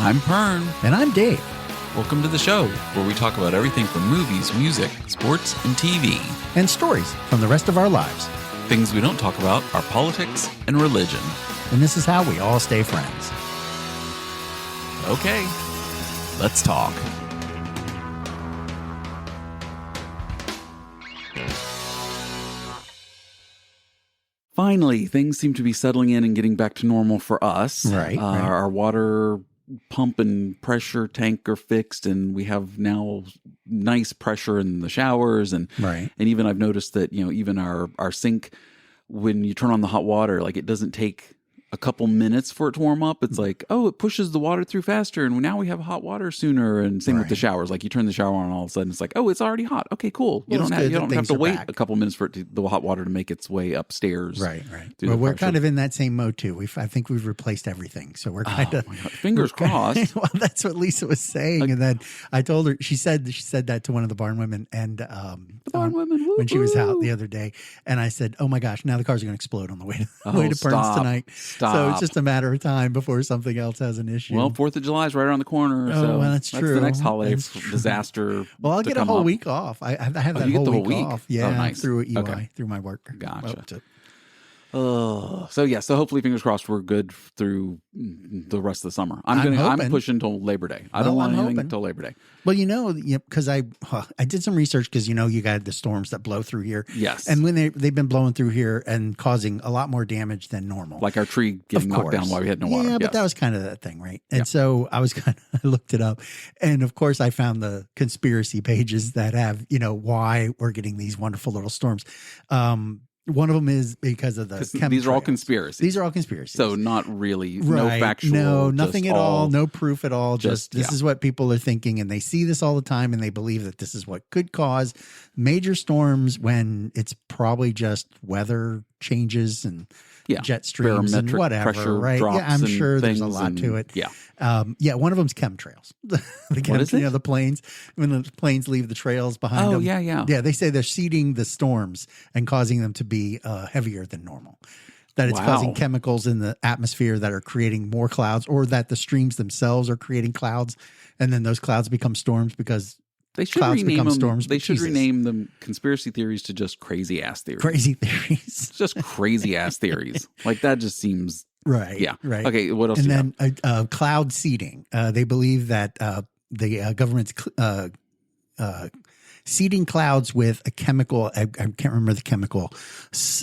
I'm Pern. And I'm Dave. Welcome to the show, where we talk about everything from movies, music, sports, and TV. And stories from the rest of our lives. Things we don't talk about are politics and religion. And this is how we all stay friends. Okay, let's talk. Finally, things seem to be settling in and getting back to normal for us. Right. Our water pump and pressure tank are fixed, and we have now nice pressure in the showers. And even I've noticed that, even our sink, when you turn on the hot water, like it doesn't take a couple minutes for it to warm up. It's like, oh, it pushes the water through faster, and now we have hot water sooner. And same with the showers. Like you turn the shower on, and all of a sudden it's like, oh, it's already hot. Okay, cool. You don't have to wait a couple minutes for the hot water to make its way upstairs. Right. Well, we're kind of in that same mode too. I think we've replaced everything, so we're kind of fingers crossed. Well, that's what Lisa was saying, and then I told her. She said that to one of the barn women, and the barn women when she was out the other day, and I said, "Oh my gosh, now the cars are going to explode on the way to Burns tonight." So it's just a matter of time before something else has an issue. Well, 4th of July is right around the corner. Oh, well, that's true. The next holiday disaster. Well, I'll get a whole week off. I have that whole week off. Yeah, nice. Through EY, through my work. Gotcha. So hopefully, fingers crossed, we're good through the rest of the summer. I'm pushing until Labor Day. I don't want anything until Labor Day. Well, because I did some research because you got the storms that blow through here. Yes, and when they've been blowing through here and causing a lot more damage than normal. Like our tree getting knocked down while we had no water. Yeah, but that was kind of that thing, right? And so I looked it up, and of course I found the conspiracy pages that have why we're getting these wonderful little storms. One of them is because of the chemtrails. These are all conspiracies. These are all conspiracies. So not really, no factual. No, nothing at all. No proof at all. Just this is what people are thinking, and they see this all the time, and they believe that this is what could cause major storms when it's probably just weather changes and jet streams and whatever, right? Yeah, I'm sure there's a lot to it. One of them's chemtrails. What is it? The planes, when the planes leave the trails behind them. Yeah, they say they're seeding the storms and causing them to be heavier than normal. That it's causing chemicals in the atmosphere that are creating more clouds, or that the streams themselves are creating clouds, and then those clouds become storms because they should rename them. Storms. They should rename them conspiracy theories to just crazy ass theories. Crazy theories. Just crazy ass theories. Like that just seems right. Yeah. Right. Okay. What else? And then cloud seeding. They believe that the government's seeding clouds with a chemical. I can't remember the chemical.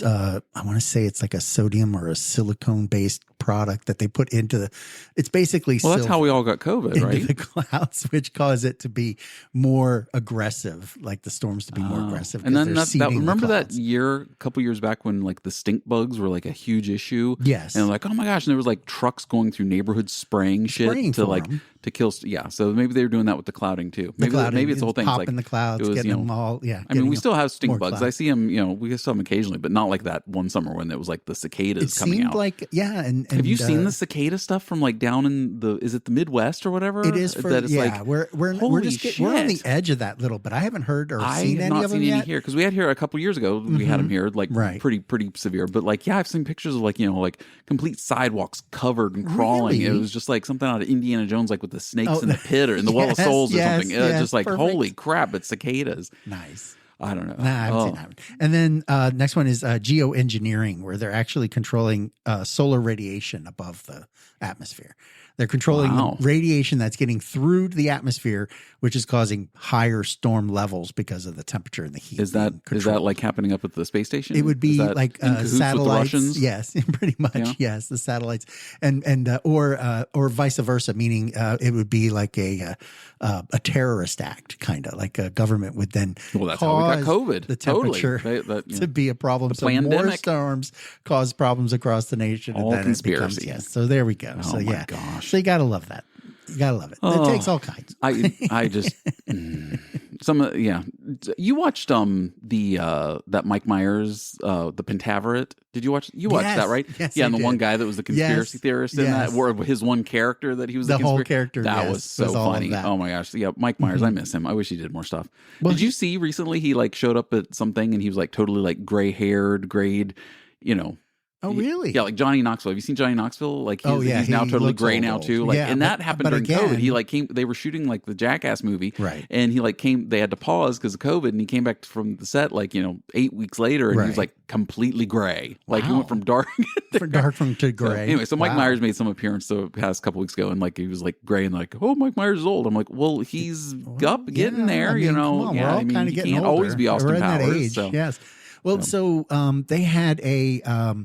I want to say it's like a sodium or a silicone based product that they put into it's basically that's how we all got COVID, right? Into the clouds, which cause it to be more aggressive, like the storms to be more aggressive. And then remember that a couple years back when like the stink bugs were like a huge issue. Yes, and like, oh my gosh, and there was like trucks going through neighborhoods spraying shit to kill. Yeah, so maybe they were doing that with the clouding too. Maybe it's the whole thing. Popping like the clouds, getting them all. Yeah, I mean, we still have stink bugs. Clouds. I see them. We still have them occasionally, but not like that one summer when it was like the cicadas coming out. And have you seen the cicada stuff from like down in is it the Midwest or whatever? It is we're on the edge of that little, but I haven't heard or seen any of them yet. Here because we had here a couple years ago. We had them here like pretty severe, but like I've seen pictures of like like complete sidewalks covered and crawling. Really? It was just like something out of Indiana Jones, like with the snakes in the pit or in the Well of Souls or something. Just like perfect. Holy crap! It's cicadas. Nice. I don't know. Nah, I haven't seen that. And then next one is geoengineering, where they're actually controlling solar radiation above the atmosphere. They're controlling the radiation that's getting through the atmosphere, which is causing higher storm levels because of the temperature and the heat. Is that like happening up at the space station? It would be like satellites. Yes, pretty much. Yeah. Yes, the satellites, and or vice versa, meaning it would be like a terrorist act, kind of like a government would then. Well, that's how we got COVID. The temperature to be a problem. So more storms cause problems across the nation. All and then conspiracy. It becomes, yes. So there we go. Oh my gosh. So you got to love that. You got to love it. It takes all kinds. I just You watched that Mike Myers the Pentaveret. Did you watch? You watched that, right? Yes, yeah, and the one guy that was the conspiracy theorist in that, or his one character that he was the whole character. That was so funny. Oh my gosh! Yeah, Mike Myers. I miss him. I wish he did more stuff. Well, did you see recently? He like showed up at something and he was like totally like gray haired, grayed. Oh, really? Yeah, like Johnny Knoxville. Have you seen Johnny Knoxville? Like, he's now totally gray now too. Like, and that happened during COVID. He like came. They were shooting like the Jackass movie, right? And he like came. They had to pause because of COVID, and he came back from the set like 8 weeks later, and he was like completely gray. Like he went from dark to gray. So Mike Myers made some appearance the past couple weeks ago, and like he was like gray, and like, oh, Mike Myers is old. I'm like, well, he's getting there. Come on, we're all kind of getting can't older. always be Austin Powers. So. Yes. Well, so they had a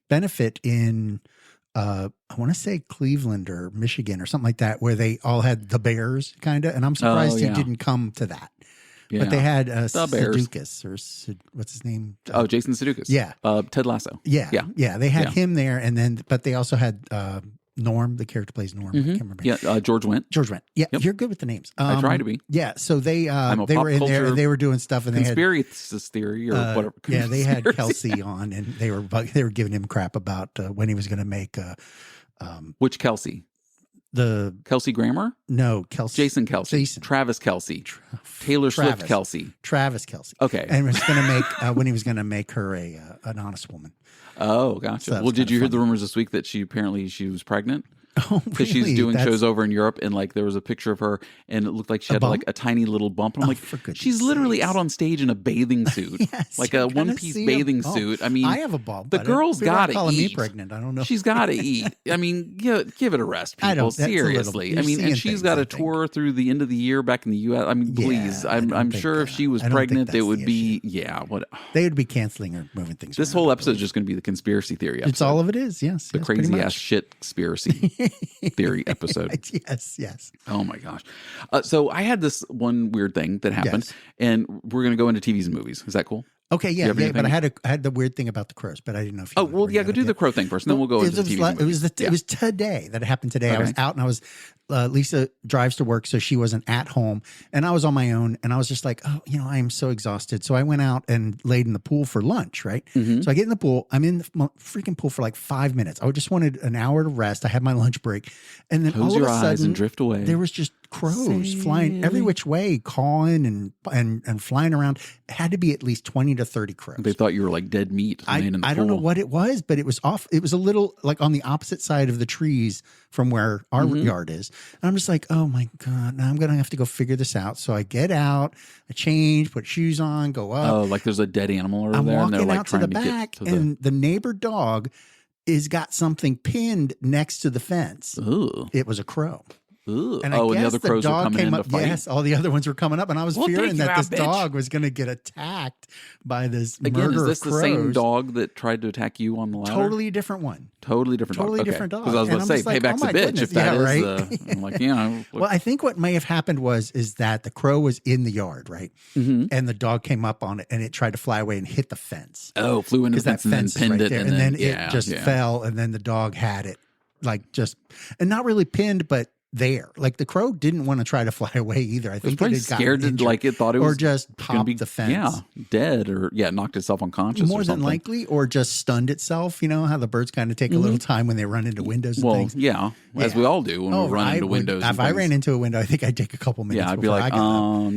benefit in I want to say Cleveland or Michigan or something like that, where they all had the Bears kind of, and I'm surprised he didn't come to that. Yeah. But they had Sudeikis, or what's his name? Jason Sudeikis. Yeah. Ted Lasso. Yeah. They had him there, and then but they also had Norm, the character plays Norm. I can't remember. Yeah, George Wendt. Yeah, you're good with the names. I try to be. Yeah, so they were in there and they were doing stuff, and conspiracy theory or whatever. Yeah, they had Kelsey on, and they were giving him crap about when he was going to make which Kelsey? The Kelsey Grammer? No, Kelsey. Jason Kelsey. Travis Kelsey. Taylor Swift Kelsey. Travis Kelsey. Okay. And was going to make when he was going to make her an honest woman. Oh, gotcha. So well, did you hear the rumors this week that she was pregnant? Oh, because she's doing shows over in Europe, and like there was a picture of her, and it looked like she had like a tiny little bump. And I'm like, she's literally out on stage in a bathing suit, like a one-piece bathing suit. I mean, I have a bump. The girl's got to eat. Calling me pregnant? I don't know. She's got to eat. I mean, give it a rest, people. Seriously. I mean, and she's got a tour through the end of the year back in the U.S. I mean, please. I'm sure if she was pregnant, it would be what they would be canceling or moving things. This whole episode is just going to be the conspiracy theory episode. It's all of it is. Yes, the crazy ass shit conspiracy theory episode. Yes. Oh my gosh. So I had this one weird thing that happened, and we're going to go into TVs and movies. Is that cool? Okay, yeah, but I had the weird thing about the crows, but I didn't know if you go do the crow thing first, and then we'll go into the TVs and movies. It was today that it happened today. Okay. I was out, and I was Lisa drives to work, so she wasn't at home, and I was on my own, and I was just like, I am so exhausted. So I went out and laid in the pool for lunch, right? Mm-hmm. So I get in the pool. I'm in the freaking pool for like 5 minutes. I just wanted an hour to rest. I had my lunch break, and then close all your of a sudden, eyes and drift away. There was just crows flying every which way, cawing and flying around. It had to be at least 20 to 30 crows. They thought you were like dead meat. I don't know what it was, but it was off. It was a little like on the opposite side of the trees from where our yard is. And I'm just like, oh my God, now I'm going to have to go figure this out. So I get out, I change, put shoes on, go up. Oh, like there's a dead animal over there. I'm walking and they're like out to the back, and the neighbor dog is got something pinned next to the fence. Ooh. It was a crow. Ooh. And and the other crows were coming in to fight? Yes, all the other ones were coming up, and I was fearing that this dog was going to get attacked by this murder is this of crows. The same dog that tried to attack you on the ladder? Totally different one. Totally different dog. Different dog. Because I was about to say, payback's a bitch if that is the... I'm like, Well, I think what may have happened is that the crow was in the yard, right? Mm-hmm. And the dog came up on it, and it tried to fly away and hit the fence. Oh, flew into the fence and then pinned it. And then it just fell, and then the dog had it, and not really pinned, but there. Like the crow didn't want to try to fly away either. I think it was scared injured, like it thought it was or just popped the fence. Yeah, dead or knocked itself unconscious. More than likely, or just stunned itself. You know how the birds kind of take a little time when they run into windows and things. Yeah, as we all do when we run into windows. If I ran into a window, I think I'd take a couple minutes. Yeah, I'd be like, right.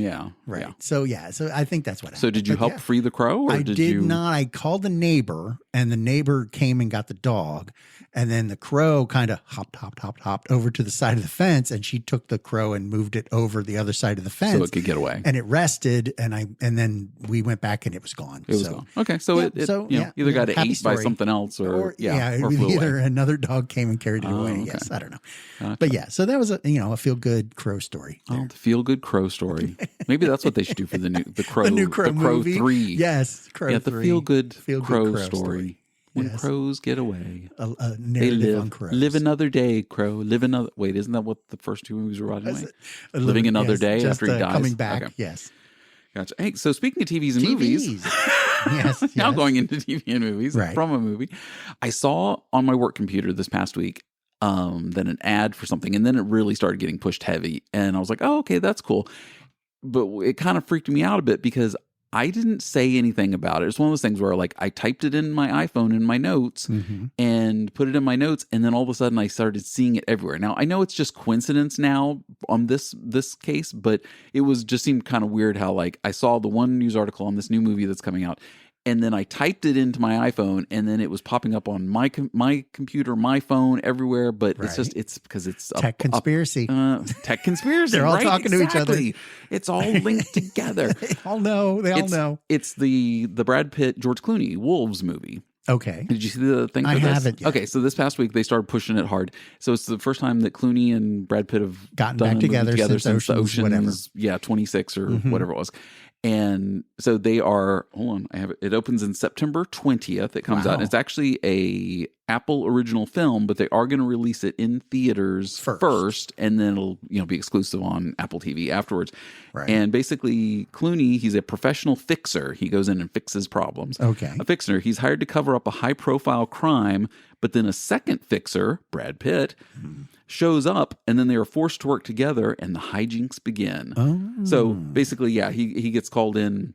Yeah. So I think that's what happened. So did you help free the crow? Or I did not. I called the neighbor, and the neighbor came and got the dog. And then the crow kind of hopped over to the side of the fence, and she took the crow and moved it over the other side of the fence, so it could get away. And it rested, and then we went back, and it was gone. It was gone. Okay, so it either got eaten by something else, or either another dog came and carried it away. Okay. Yes, I don't know, gotcha. But yeah, so that was a feel good crow story. Oh, the feel good crow story. Maybe that's what they should do for the crow, the new crow movie. 3. Yes, Crow 3. The feel good crow story. When crows get away, a narrative on crows. Live another day, crow. Live another. Wait, isn't that what the first 2 movies were about? Living another day after he dies. Coming back. Okay. Yes. Gotcha. Hey, so speaking of TVs and movies, yes. Now going into TV and movies from a movie, I saw on my work computer this past week then an ad for something, and then it really started getting pushed heavy, and I was like, oh, okay, that's cool, but it kind of freaked me out a bit because I didn't say anything about it. It's one of those things where like I typed it in my iPhone in my notes and put it in my notes, and then all of a sudden I started seeing it everywhere. Now I know it's just coincidence now on this case, but it was just seemed kind of weird how like I saw the one news article on this new movie that's coming out, And then I typed it into my iPhone, and then it was popping up on my computer, my phone, everywhere. But it's because it's tech conspiracy. Tech conspiracy. They're all talking to each other. It's all linked together. They all know. It's the Brad Pitt, George Clooney Wolves movie. Okay. Did you see the thing? I haven't yet. Okay, so this past week they started pushing it hard. So it's the first time that Clooney and Brad Pitt have gotten back together since the Oceans, whatever. 26 or whatever it was. And so they are, hold on, I have it. It opens in September 20th. It comes out. And it's actually a Apple original film, but they are going to release it in theaters first, and then it'll be exclusive on Apple TV afterwards. Right. And basically, Clooney, he's a professional fixer. He goes in and fixes problems. Okay. A fixer. He's hired to cover up a high-profile crime, but then a second fixer, Brad Pitt, shows up, and then they are forced to work together, and the hijinks begin. Oh. So basically, he gets called in.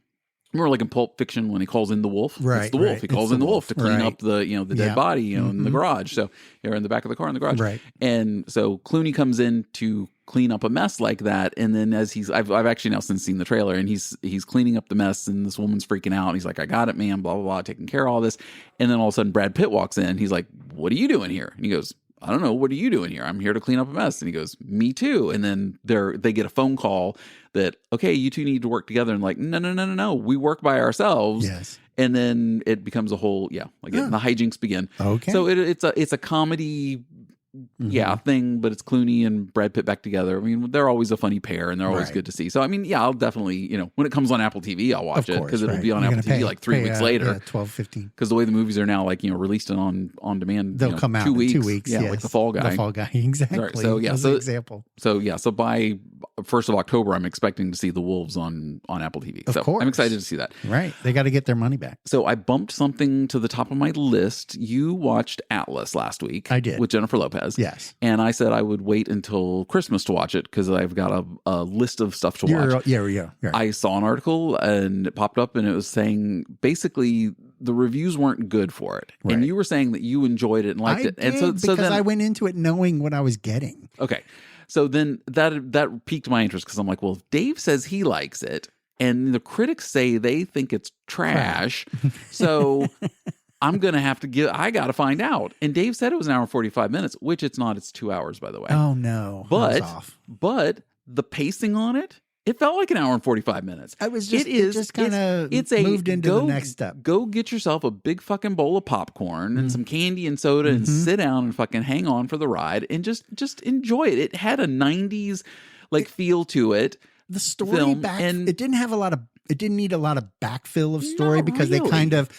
More like in Pulp Fiction when he calls in the wolf. Right. It's the wolf. He calls in the wolf to clean up the the dead body in the garage. So you're in the back of the car in the garage. Right. And so Clooney comes in to clean up a mess like that. And then as I've actually now since seen the trailer, and he's cleaning up the mess, and this woman's freaking out. And he's like, I got it, man, blah, blah, blah, taking care of all this. And then all of a sudden Brad Pitt walks in. He's like, what are you doing here? And he goes, I don't know. What are you doing here? I'm here to clean up a mess. And he goes, me too. And then they get a phone call that, okay, you two need to work together. And like, no. We work by ourselves. Yes. And then it becomes a whole, the hijinks begin. Okay. So it's a comedy thing, but it's Clooney and Brad Pitt back together. I mean, they're always a funny pair, and they're always good to see. So I mean, I'll definitely, when it comes on Apple TV, I'll watch it because it'll be on Apple TV like 3 weeks later. Yeah, 12, 15. Because the way the movies are now, like released and on demand, they'll come out 2 weeks. 2 weeks. Yeah, like the Fall Guy. The Fall Guy, exactly. Right. So That's an example. So by 1st of October, I'm expecting to see The Wolves on Apple TV. Of course. I'm excited to see that. Right. They got to get their money back. So I bumped something to the top of my list. You watched Atlas last week. I did. With Jennifer Lopez. Yes. And I said I would wait until Christmas to watch it because I've got a list of stuff to watch. Yeah. I saw an article and it popped up and it was saying basically the reviews weren't good for it. Right. And you were saying that you enjoyed it and liked it. And because I went into it knowing what I was getting. Okay. So then that piqued my interest because I'm like, well, if Dave says he likes it and the critics say they think it's trash. So I'm going to have to I got to find out. And Dave said it was an hour and 45 minutes, which it's not. It's 2 hours, by the way. Oh, no. But the pacing on it, it felt like an hour and 45 minutes. It just kind of moved into the next step. Go get yourself a big fucking bowl of popcorn and some candy and soda and sit down and fucking hang on for the ride and just enjoy it. It had a 90s feel to it. The story it didn't have it didn't need a lot of backfill of story because they kind of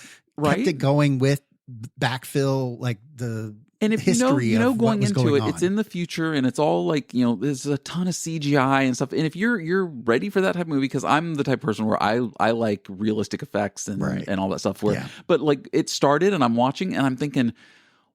kept it going with backfill, like the and if history going into it, it's in the future and it's all there's a ton of CGI and stuff. And if you're ready for that type of movie, because I'm the type of person where I like realistic effects and all that stuff. But it started and I'm watching and I'm thinking,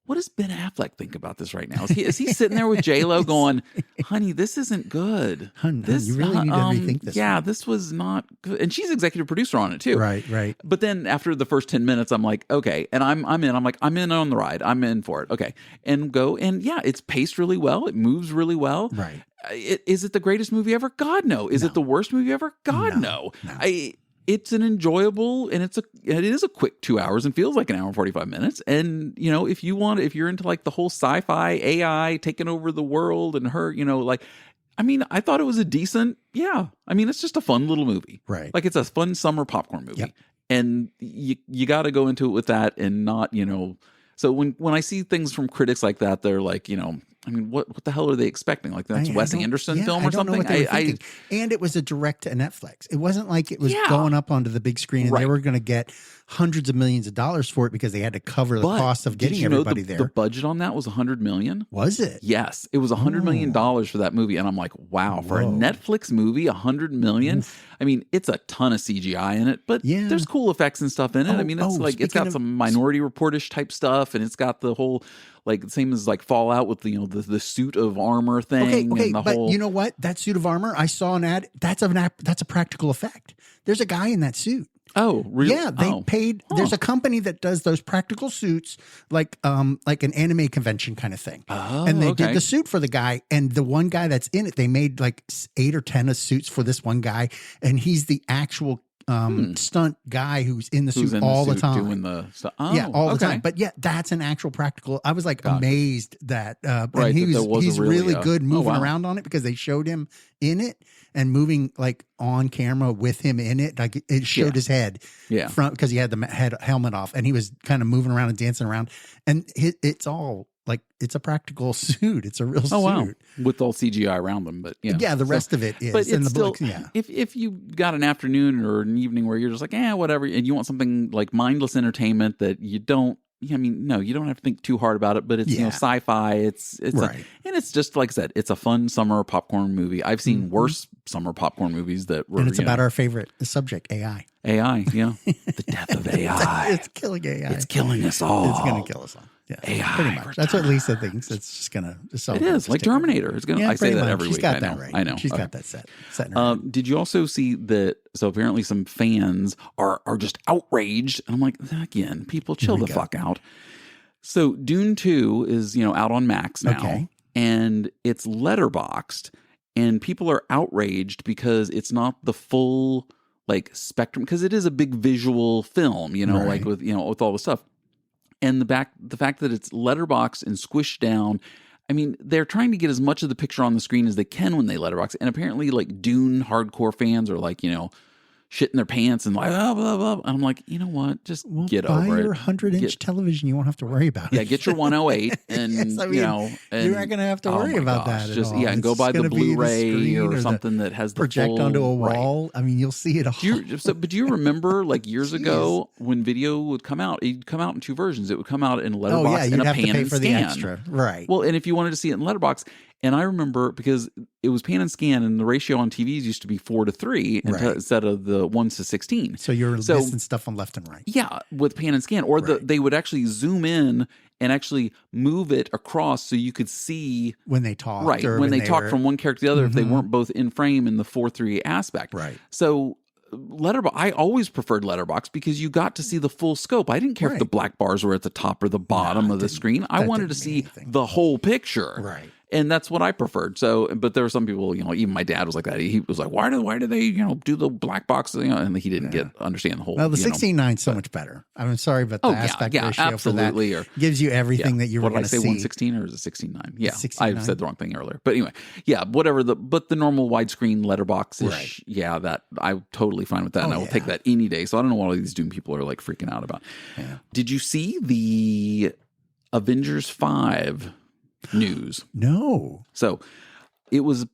what does Ben Affleck think about this right now? Is he sitting there with J-Lo going, honey, this isn't good. Honey, you really need to rethink this. Yeah, this was not good. And she's executive producer on it too. Right. But then after the first 10 minutes, I'm like, okay. And I'm in. I'm like, I'm in on the ride. I'm in for it. Okay. And go. And yeah, it's paced really well. It moves really well. Right. Is it the greatest movie ever? God, no. Is it the worst movie ever? God, no. It's an enjoyable and it is a quick 2 hours and feels like an hour and 45 minutes. And, if you're into the whole sci-fi AI taking over the world and her, I thought it was a decent, it's just a fun little movie. Right. It's a fun summer popcorn movie. Yep. And you got to go into it with that and not, so when I see things from critics like that, they're like, what the hell are they expecting? That's Wes Anderson film or something? And it was a direct to Netflix. It wasn't like it was going up onto the big screen and they were going to get hundreds of millions of dollars for it because they had to cover the cost of getting everybody there. The budget on that was $100 million. Was it? Yes, it was $100 million for that movie, and I'm like, wow, for a Netflix movie, $100 million. Oof. It's a ton of CGI in it, but there's cool effects and stuff in it. It's got some Minority Report-ish type stuff, and it's got the whole same as Fallout with the suit of armor thing. Okay, and but you know what? That suit of armor, I saw an ad. That's a practical effect. There's a guy in that suit. Oh, really? Yeah, they paid. There's a company that does those practical suits, like an anime convention kind of thing. Oh, and they did the suit for the guy, and the one guy that's in it, they made 8 or 10 of suits for this one guy, and he's the actual stunt guy who's in the Who's suit in the all the suit time. doing the stuff. Oh, yeah, all the okay. time. But yeah, that's an actual practical. I was like amazed that Right, and he's really a- good moving wow. around on it because they showed him in it and moving like on camera with him in it. Like it showed his head from because he had the helmet off and he was kind of moving around and dancing around. And it's all like it's a practical suit. It's a real suit. Wow. With all CGI around them, but yeah, the rest of it is. But it's still, yeah. if you got an afternoon or an evening where you're just like, whatever, and you want something like mindless entertainment that you don't, I mean, no, you don't have to think too hard about it, but it's, sci-fi. It's right. And it's just, like I said, it's a fun summer popcorn movie. I've seen worse summer popcorn movies that were, and it's about our favorite subject, AI. AI, yeah. The death of AI. It's killing AI. It's killing us all. It's going to kill us all. Yeah, AI. Pretty much. That's what Lisa thinks. It's just going to. It is like Terminator. It's going. Yeah, I say that much. every She's week. got that right. I know. She's got that set in her head. Did you also see that? So apparently, some fans are just outraged, and I'm like, again, people, chill the fuck out. So Dune 2 is out on Max now, and it's letterboxed, and people are outraged because it's not the full like spectrum, because it is a big visual film, like with with all the stuff. And the fact that it's letterboxed and squished down, I mean, they're trying to get as much of the picture on the screen as they can when they letterbox. And apparently, like Dune hardcore fans are like, shitting their pants and like blah blah blah. And I'm like, you know what? Just get over it. Buy your 100-inch television. You won't have to worry about it. Yeah, get your 108, and yes, I mean, and you're not going to have to worry about that. At all. And go buy the Blu-ray or something that has the project full, onto a wall. Right. I mean, you'll see it all. But do you remember like years ago when video would come out? It'd come out in two versions. It would come out in letterbox and a pan and scan. The extra, right? Well, and if you wanted to see it in letterbox. And I remember because it was pan and scan, and the ratio on TVs used to be 4:3 instead of the 1:16. So you're missing stuff on left and right. Yeah, with pan and scan, or they would actually zoom in and actually move it across so you could see when they talk. Right, when they talk from one character to the other, if they weren't both in frame in the 4:3 aspect. Right. So I always preferred letterbox because you got to see the full scope. I didn't care if the black bars were at the top or the bottom of the screen. I wanted to see the whole picture. Right. And that's what I preferred. So, but there were some people, even my dad was like that. He was like, why do they, do the black box? And he didn't understand the whole. Well, the 16:9 is so much better. I'm sorry, but the aspect ratio absolutely, for that gives you everything that you were going to see. What did I say, 116 or is it 16:9? Yeah, 16:9. I said the wrong thing earlier. But anyway, whatever. But the normal widescreen letterbox-ish, that I'm totally fine with that. And I will take that any day. So I don't know what all these Doom people are like freaking out about. Yeah. Did you see the Avengers 5 news? No. So it was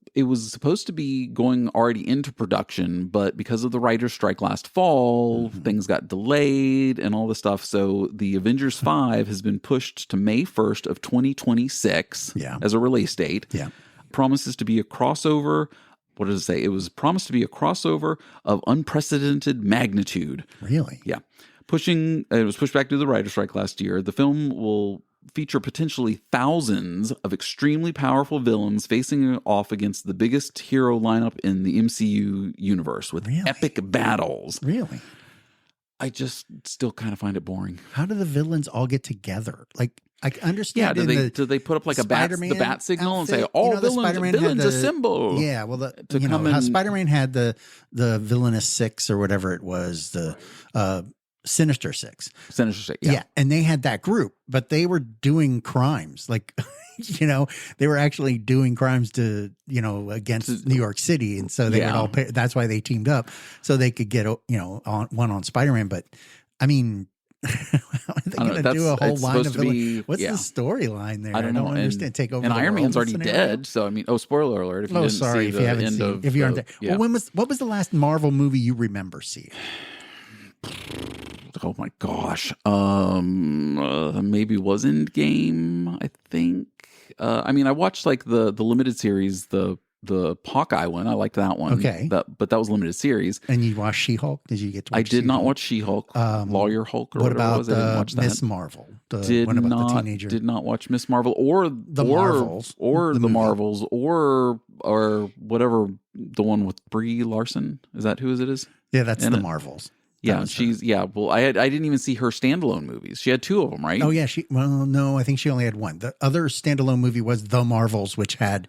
supposed to be going already into production, but because of the writer's strike last fall, things got delayed and all this stuff. So the Avengers 5 has been pushed to May 1st of 2026 as a release date. Yeah. Promises to be a crossover. What does it say? It was promised to be a crossover of unprecedented magnitude. Really? Yeah. It was pushed back due to the writer's strike last year. The film will feature potentially thousands of extremely powerful villains facing off against the biggest hero lineup in the MCU universe with epic battles. Really? I just still kind of find it boring. How do the villains all get together? Like, I understand. Yeah, do they put up like the bat signal and say all villains assemble? Yeah, well, how Spider-Man had the villainous six or whatever it was, the Sinister Six. Yeah, and they had that group, but they were doing crimes. Like, they were actually doing crimes to, against New York City, and so they would all pay. That's why they teamed up so they could get on Spider-Man. But I mean, are they going to do a whole line of villains? What's the storyline there? I don't know. Understand. Take over. And Iron Man's already dead, so I mean, spoiler alert! If you didn't see if you haven't seen, if you aren't there. Yeah. Well, what was the last Marvel movie you remember seeing? Oh my gosh. Maybe it was Endgame, I think. I mean, I watched like the limited series, the Hawkeye one. I liked that one. Okay. But that was limited series. And you watched She-Hulk? Did you get to watch I did not watch She-Hulk. Lawyer Hulk or whatever it was. I didn't watch that. Miss Marvel? The teenager? Did not watch Miss Marvel or the Marvels. Or the Marvels or whatever, the one with Brie Larson. Is that who it is? Yeah, that's the Marvels. Yeah, well, I didn't even see her standalone movies. She had two of them, right? Oh yeah, no, I think she only had one. The other standalone movie was The Marvels, which had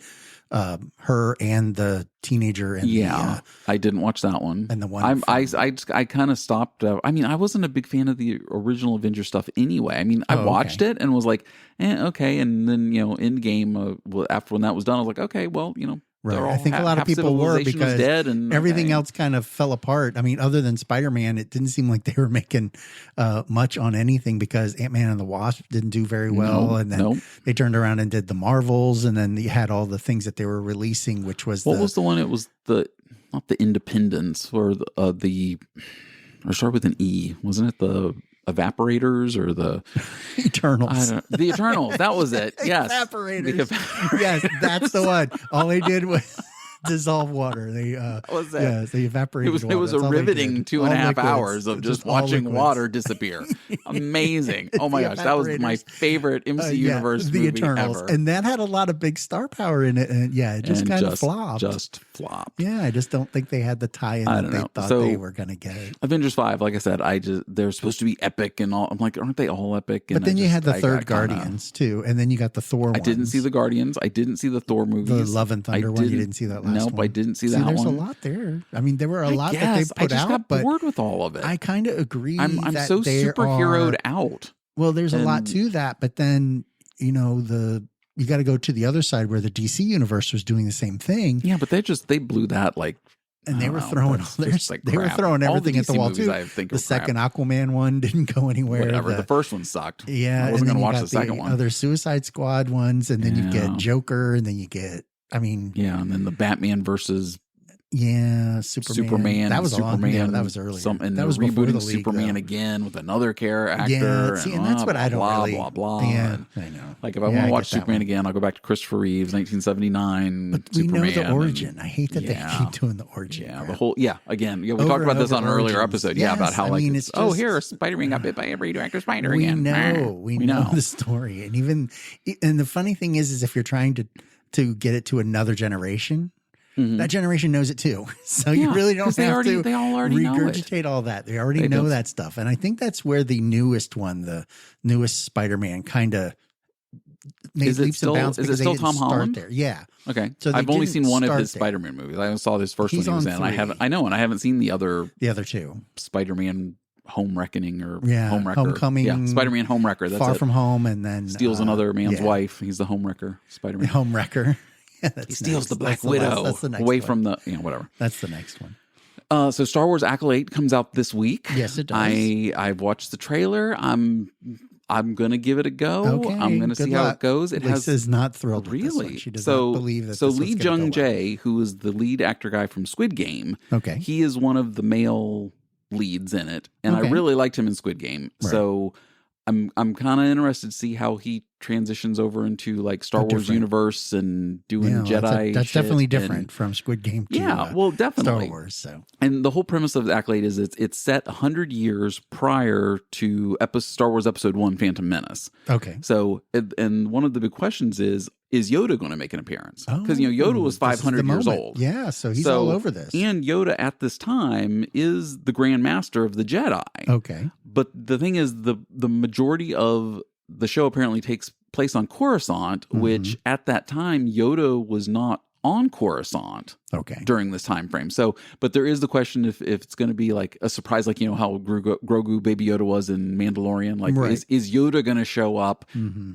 her and the teenager and I didn't watch that one. And the one I kind of stopped. I mean, I wasn't a big fan of the original Avenger stuff anyway. I mean, I watched it and was like, okay. And then, Endgame, after when that was done, I was like, okay, well, right. I think a lot of people were because dead and everything else kind of fell apart. I mean, other than Spider-Man, it didn't seem like they were making much on anything because Ant-Man and the Wasp didn't do very well. And then they turned around and did the Marvels. And then you had all the things that they were releasing, which was what was the one? It was not the Independence or or start with an E. Wasn't it the Evaporators or the Eternals? The Eternals. That was it. Yes. Evaporators. Yes, that's the one. All they did was dissolve water. They was that? Yes, they evaporated it water. was a riveting 2.5 hours of just watching liquids. water disappear. Amazing. Oh my gosh, that was my favorite MC Universe the movie Eternals. ever. And that had a lot of big star power in it. And it just kind of flopped. Just flopped. Yeah, I just don't think they had the tie-in that they thought they were going to get. Avengers 5, like I said, they're supposed to be epic and all. I'm like, aren't they all epic? And but then you had the third Guardians too, and then you got the Thor ones. I didn't see the Guardians. I didn't see the Thor movies. The Love and Thunder one. You didn't see that last one. Nope, I didn't see that one. There's a lot there. I mean, there were a lot that they put out. I just got bored with all of it. I kind of agree. I'm so superheroed out. Well, there's a lot to that, but then you got to go to the other side where the DC universe was doing the same thing. Yeah, but they blew that like. And they were throwing they were throwing everything at the wall too. The second Aquaman one didn't go anywhere. Whatever. The first one sucked. Yeah, I wasn't going to watch the second one. Other Suicide Squad ones, and then you get Joker, and then you get. And then the Batman versus. Superman. That was Superman. That was early. And that was rebooting Superman again with another actor. Yeah, and that's what I don't really. Blah blah. Yeah, I know. Like if I want to watch Superman again, I'll go back to Christopher Reeves, 1979. But we know the origin. I hate that they keep doing the origin. Yeah, the whole. Yeah, again, we talked about this on an earlier episode. Yeah, about how it's here Spider-Man got bit by a radioactive spider again. We know the story, and the funny thing is if you're trying to get it to another generation. Mm-hmm. That generation knows it too. So you really don't have to regurgitate all that. They already know that stuff. And I think that's where the newest one, the newest Spider-Man kind of made leaps and bounds. Is it still Tom Holland? There. Yeah. Okay. So I've only seen one of his Spider-Man movies. I saw this first one he was in. I haven't seen the other two. Spider-Man Home Reckoning or Homewrecker. Homecoming. Yeah, Spider-Man Homewrecker. That's Far From Home, and then steals another man's wife. He's the Homewrecker. Spider-Man. Homewrecker. He steals the Black Widow away from the whatever. That's the next one. So Star Wars Acolyte comes out this week. Yes, it does. I've watched the trailer. I'm gonna give it a go. Okay, I'm gonna see how it goes. Lisa's not thrilled with this one. She does not believe that. So Lee Jung-jae, who is the lead actor guy from Squid Game, he is one of the male leads in it, and I really liked him in Squid Game. Right. So I'm kind of interested to see how he transitions over into like Star Wars universe and doing Jedi. That's definitely different from Squid Game to definitely Star Wars. So, and the whole premise of the Acolyte is it's set 100 years prior to Star Wars Episode 1, Phantom Menace. Okay. So, and one of the big questions is Yoda going to make an appearance? Because Yoda was 500 years old. Yeah, so he's all over this. And Yoda at this time is the Grand Master of the Jedi. Okay. But the thing is, the majority of the show apparently takes place on Coruscant, which at that time Yoda was not on Coruscant. Okay. During this time frame. So, but there is the question if it's going to be like a surprise, like how Grogu Baby Yoda was in Mandalorian. Like, is Yoda going to show up?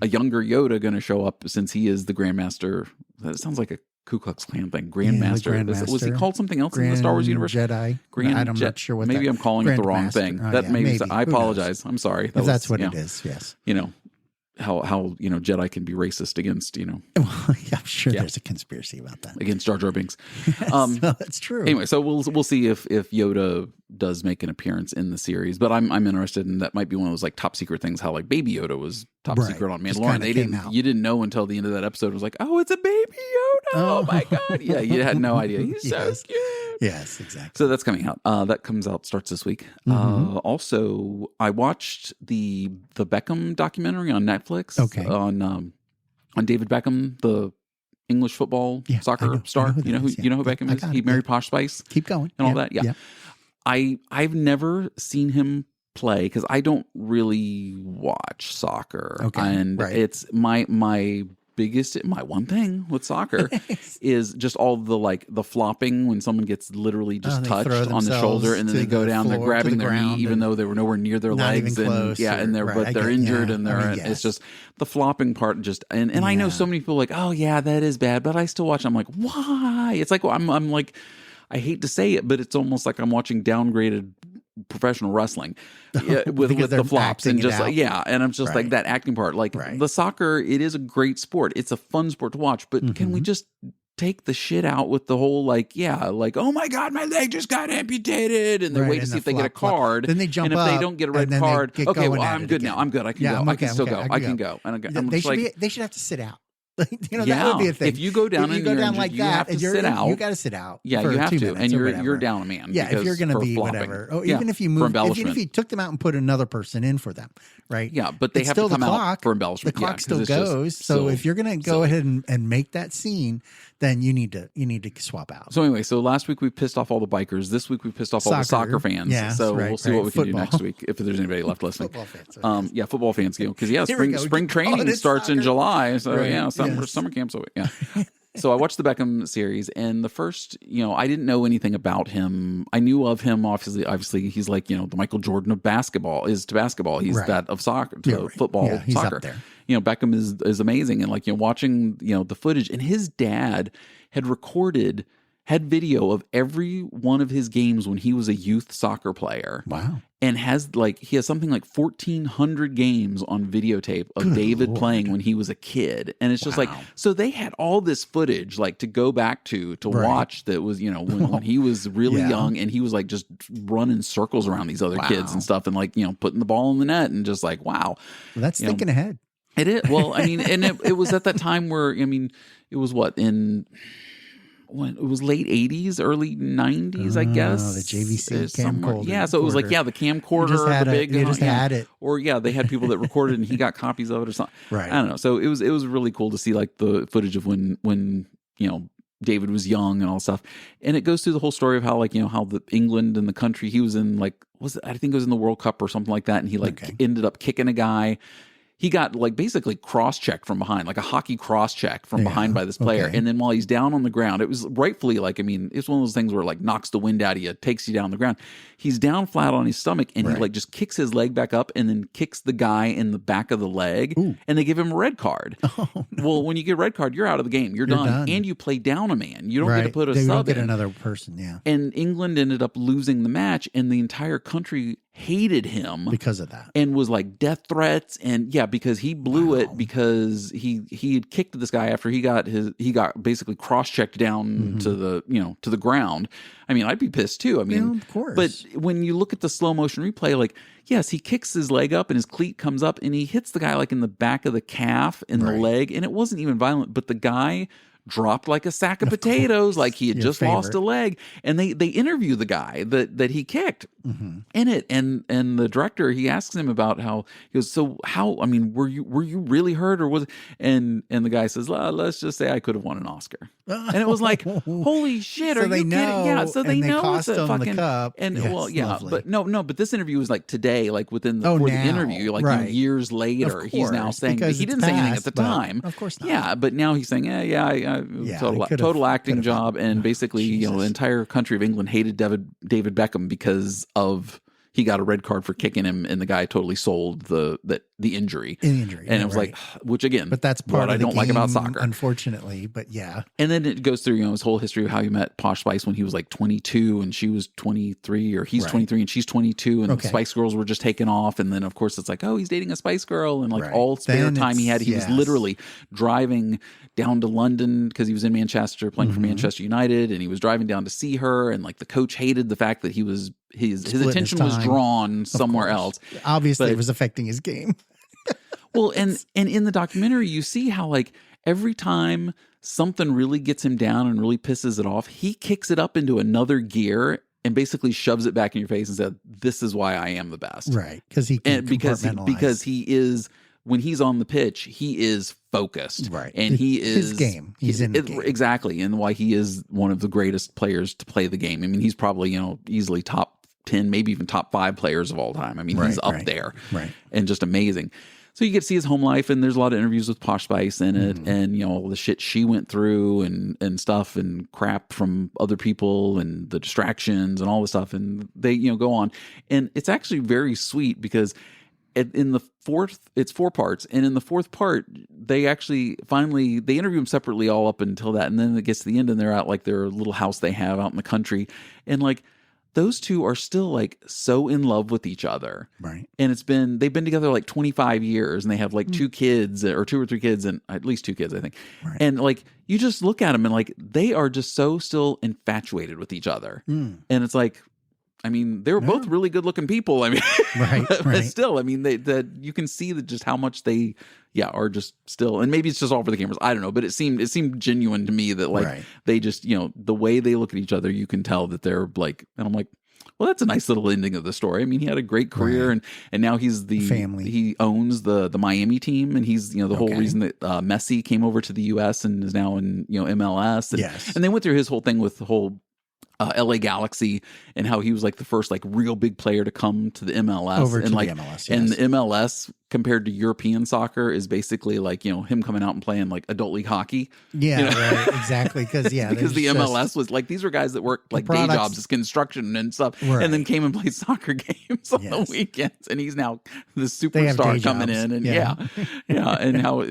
A younger Yoda going to show up since he is the Grandmaster? That sounds like a Ku Klux Klan thing. Grandmaster. Was he called something else in the Star Wars universe? Jedi. I'm not sure what. Maybe I'm calling it the wrong thing. Maybe. I apologize. I'm sorry. That's what it is. Yes. How Jedi can be racist against Well, I'm sure there's a conspiracy about that against Jar Jar Binks. Yes, that's true. Anyway, so we'll see if Yoda does make an appearance in the series, but I'm interested in that. Might be one of those like top secret things. How like Baby Yoda was top secret on Mandalorian. You didn't know until the end of that episode. It was like, oh, it's a Baby Yoda. Oh my god! Yeah, you had no idea. He's so cute. Yes, exactly. So that's coming out. That comes out starts this week. Also, I watched the Beckham documentary on Netflix. Okay. On David Beckham, the English football soccer star. You know who Beckham is? He married Posh Spice. Keep going. And all that. Yeah. I've never seen him play because I don't really watch soccer. Okay. And it's my my one thing with soccer is just all the like the flopping when someone gets literally just touched on the shoulder and then they go down, they're grabbing their knee even though they were nowhere near their legs and they're injured and it's just the flopping part just and I know so many people are like, oh yeah, that is bad, but I still watch. I'm like, why? It's like I'm like, I hate to say it, but it's almost like I'm watching downgraded professional wrestling with the flops and just like, and I'm just like that acting part, like the soccer, it is a great sport, it's a fun sport to watch, but can we just take the shit out with the whole like oh my god, my leg just got amputated and they wait to see if they get a card, then they jump and up, if they don't get a red card, okay, well I'm good again. now, I'm good, I can go, I can still go, I can go. And they should have to sit out. That would be a thing. If you go down, like you that, have to sit out. You got to sit out. Yeah, for you have 2 to, minutes and you're down a man. Yeah, if you're going to be whatever, even if you move, even if you took them out and put another person in for them, right? Yeah, but they have to come out for embellishment. The clock still goes. So if you're going to go ahead and make that scene, then you need to swap out. So anyway, last week we pissed off all the bikers. This week we pissed off all the soccer fans. Yeah, so we'll see what we can do next week if there's anybody left listening. Football fans. Football fans, because spring training starts in July. So summer camp. So yeah. So I watched the Beckham series, and the first, I didn't know anything about him. I knew of him, obviously he's like, the Michael Jordan of basketball is to basketball. He's that of soccer, to football, he's soccer. Up there. Beckham is amazing. And like, watching, the footage, and his dad had video of every one of his games when he was a youth soccer player. Wow. And he has something like 1,400 games on videotape of David playing when he was a kid. And it's just like, so they had all this footage like to go back to watch that was, when he was really young and he was like just running circles around these other kids and stuff and like, putting the ball in the net and just like, wow. Well, that's thinking ahead. It is. Well, I mean, and it was at that time where, it was it was late 80s, early 90s, I guess. The JVC camcorder. Yeah, so it was like, the camcorder, you just had it. Or they had people that recorded and he got copies of it or something. Right. I don't know. So it was really cool to see like the footage of when David was young and all stuff. And it goes through the whole story of how how the England and the country he was in, I think it was in the World Cup or something like that, and he ended up kicking a guy. He got basically cross-checked from behind, like a hockey cross-check from behind by this player. And then while he's down on the ground, it was rightfully it's one of those things where knocks the wind out of you, takes you down the ground. He's down flat on his stomach and he just kicks his leg back up and then kicks the guy in the back of the leg. Ooh. And they give him a red card. Oh, no. Well, when you get a red card, you're out of the game. You're done. And you play down a man. You don't get to put a sub in. They don't get another person, And England ended up losing the match, and the entire country hated him because of that, and was like death threats, and because he blew it because he had kicked this guy after he got basically cross-checked down to the ground. I mean, I'd be pissed too. I mean, of course. But when you look at the slow motion replay, yes, he kicks his leg up and his cleat comes up and he hits the guy in the back of the calf and the leg, and it wasn't even violent, but the guy dropped like a sack of potatoes, like he had just lost a leg. And they interview the guy that he kicked in it. And the director, he asks him about how, he goes, so how, I mean, were you really hurt or was it? And the guy says, let's just say I could have won an Oscar. And it was like, holy shit, so are you kidding? Yeah, so they know it's a fucking, the cup. And lovely. But no, but this interview was today, within the interview, years later, he's now saying, but he didn't say anything at the time. Of course not. Yeah, but now he's saying, total acting job, and basically, the entire country of England hated David Beckham because of he got a red card for kicking him, and the guy totally sold the injury. And it was which again, but that's part what of I don't game, like about soccer, unfortunately. But yeah, and then it goes through his whole history of how he met Posh Spice when he was 22 and she was 23, or he's 23 and she's 22, and the Spice Girls were just taking off, and then of course it's he's dating a Spice Girl, and all spare time he had, he was literally driving down to London because he was in Manchester playing for Manchester United, and he was driving down to see her, and the coach hated the fact that he was his attention was drawn somewhere else. Obviously, it was affecting his game. Well, and in the documentary, you see how every time something really gets him down and really pisses it off, he kicks it up into another gear and basically shoves it back in your face and said, "This is why I am the best." Right, because he can because he is, when he's on the pitch, he is focused. Right, and he is his game. He's in the game. Exactly, and why he is one of the greatest players to play the game. I mean, he's probably easily top 10, maybe even top 5 players of all time. I mean, he's up there, and just amazing. So you get to see his home life, and there's a lot of interviews with Posh Spice in it, and all the shit she went through and stuff, and crap from other people, and the distractions and all the stuff, and they go on, and it's actually very sweet because in the it's 4 parts, and in the 4th part they actually finally they interview them separately all up until that, and then it gets to the end, and they're at like their little house they have out in the country, and like those two are still like so in love with each other. Right. And they've been together like 25 years, and they have like 2 kids, or 2 or 3 kids, and at least 2 kids, I think. Right. And like, you just look at them and like, they are just so still infatuated with each other. And it's like, I mean, they were both really good looking people. I mean, but still, I mean, that you can see that just how much they, are just still, and maybe it's just all for the cameras. I don't know, but it seemed genuine to me that like they just, the way they look at each other, you can tell that they're like, and I'm like, well, that's a nice little ending of the story. I mean, he had a great career, and now he's the family. He owns the Miami team, and he's the whole reason that Messi came over to the U.S. and is now in MLS. And, and they went through his whole thing with the whole LA Galaxy, and how he was like the first like real big player to come to the MLS, over and to like the MLS, and the MLS compared to European soccer is basically like him coming out and playing like adult league hockey. Right, exactly, because because the MLS was like, these were guys that worked like day jobs as construction and stuff, and then came and played soccer games on the weekends, and he's now the superstar coming in, and and how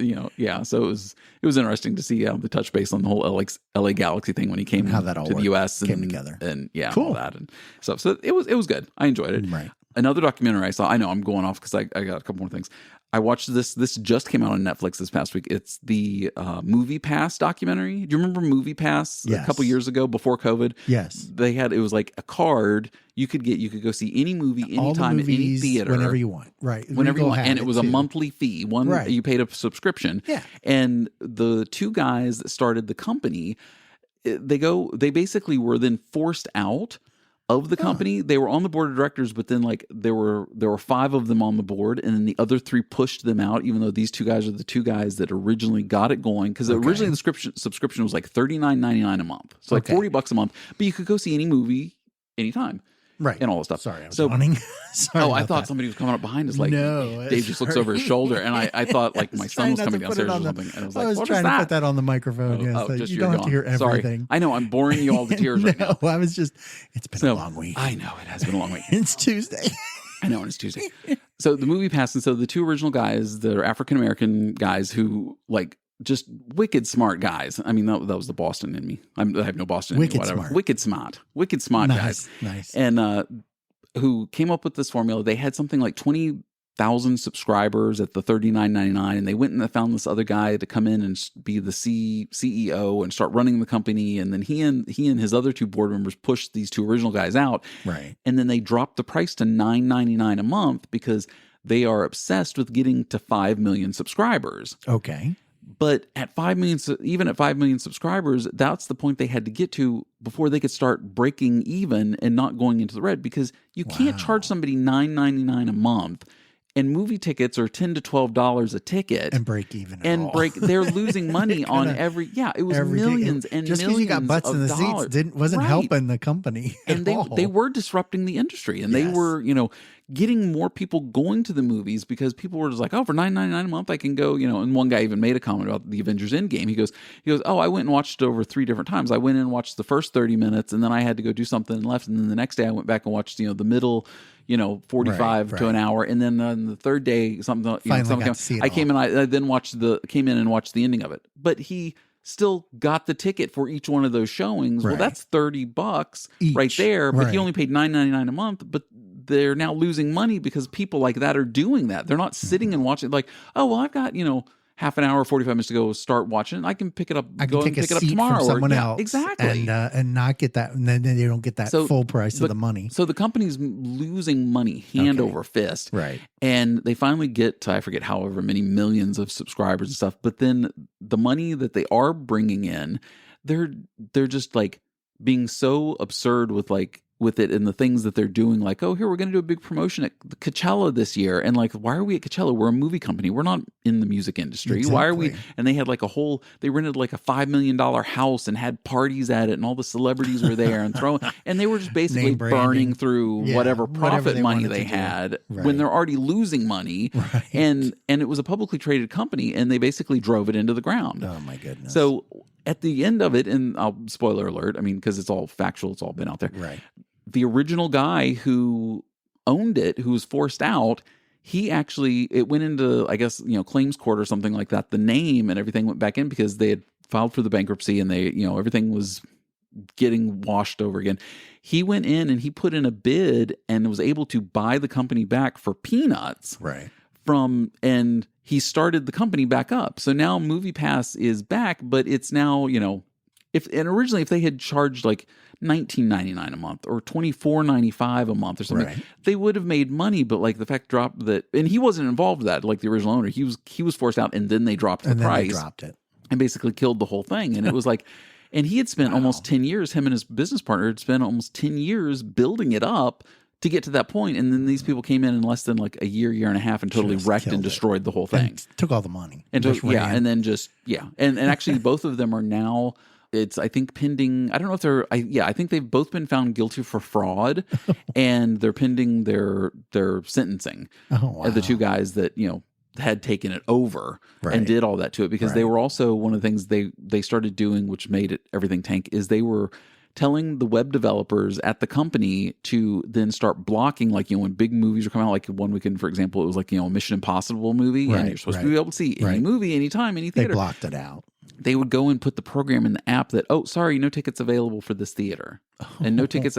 so it was interesting to see the touch base on the whole LA Galaxy thing when he came how that all to the US came together, and cool. all that and stuff. So it was good. I enjoyed it. Right. Another documentary I saw, I know I'm going off because I got a couple more things. I watched this just came out on Netflix this past week. It's the Movie Pass documentary. Do you remember Movie Pass a couple years ago before COVID? Yes. It was like a card you could go see any movie anytime at any theater. Whenever you want. Right. Whenever you want. And it was a monthly fee. You paid a subscription. Yeah. And the 2 guys that started the company, they basically were then forced out of the company. They were on the board of directors, but then like there were 5 of them on the board, and then the other 3 pushed them out, even though these 2 guys are the 2 guys that originally got it going, because originally the subscription was like $39.99 a month, so like $40 a month, but you could go see any movie anytime. Right. And all this stuff. Sorry, I was yawning. I thought somebody was coming up behind us. Like, no, Dave just looks over his shoulder, and I thought like my son was coming downstairs or something. And I was like, I was trying to put that on the microphone. You don't have to hear everything. Sorry. I know, I'm boring you all to tears right now. I was just, it's been a long week. I know, it has been a long week. It's Tuesday. I know, and it's Tuesday. So the Movie Pass, and so the 2 original guys, they're African-American guys who like, just wicked smart guys. I mean, that was the Boston in me. I have no Boston in me, whatever. Smart. Wicked smart guys. Nice. And who came up with this formula. They had something like 20,000 subscribers at the $39.99, and they went and they found this other guy to come in and be the CEO and start running the company. And then he and his other 2 board members pushed these 2 original guys out. Right. And then they dropped the price to $9.99 a month because they are obsessed with getting to 5 million subscribers. Okay. But at 5 million, even at 5 million subscribers, that's the point they had to get to before they could start breaking even and not going into the red, because you can't charge somebody $9.99 a month, and movie tickets are $10 to $12 a ticket, and break even. They're losing money on every. Yeah, it was millions and just millions. Just because you got butts in the seats wasn't helping the company. And they were disrupting the industry, and they were getting more people going to the movies, because people were just like, oh, for $9.99 a month I can go, and one guy even made a comment about the Avengers Endgame. He goes, oh, I went and watched it over 3 different times. I went in and watched the first 30 minutes, and then I had to go do something and left, and then the next day I went back and watched the middle 45 to an hour, and then on the third day I came in and watched the ending of it. But he still got the ticket for each one of those showings. Well, that's $30 right there, but he only paid $9.99 a month. But they're now losing money because people like that are doing that. They're not sitting and watching like, oh, well, I've got, half an hour, 45 minutes to go start watching it. I can pick it up. I can take a seat tomorrow from someone else, exactly, and not get that. And then they don't get that full price of the money. So the company's losing money hand over fist, right? And they finally get to, I forget however many millions of subscribers and stuff. But then the money that they are bringing in, they're just like being so absurd with with it and the things that they're doing, like, oh, here, we're going to do a big promotion at Coachella this year. And like, why are we at Coachella? We're a movie company. We're not in the music industry. Exactly. Why are we? And they had like they rented like a $5 million house and had parties at it, and all the celebrities were there and and they were just basically burning through whatever profit money they had when they're already losing money. Right. And it was a publicly traded company, and they basically drove it into the ground. Oh my goodness. So at the end of it, and I'll spoiler alert, I mean, because it's all factual, it's all been out there. Right. The original guy who owned it, who was forced out, it went into, I guess, claims court or something like that. The name and everything went back in because they had filed for the bankruptcy, and they, everything was getting washed over again. He went in and he put in a bid and was able to buy the company back for peanuts. Right. And he started the company back up. So now MoviePass is back, but it's now, originally if they had charged like $19.99 a month or $24.95 a month or something, they would have made money. But like the fact dropped that, and he wasn't involved with that, like the original owner. He was forced out, and then they dropped the price. They dropped it and basically killed the whole thing. And it was like, and he had spent almost 10 years, him and his business partner had spent almost 10 years building it up to get to that point. And then these people came in less than like a year and a half and totally wrecked and destroyed the whole thing. And took all the money. And and actually both of them are now, it's, I think, pending. I don't know if I think they've both been found guilty for fraud, and they're pending their sentencing. Oh, wow. The two guys that, had taken it over and did all that to it, because they were also, one of the things they started doing, which made everything tank, is they were telling the web developers at the company to then start blocking, like, when big movies are coming out, like one weekend, for example, it was like, a Mission Impossible movie, and you're supposed to be able to see any movie, anytime, any theater. They blocked it out. They would go and put the program in the app that, oh, sorry, no tickets available for this theater. And no tickets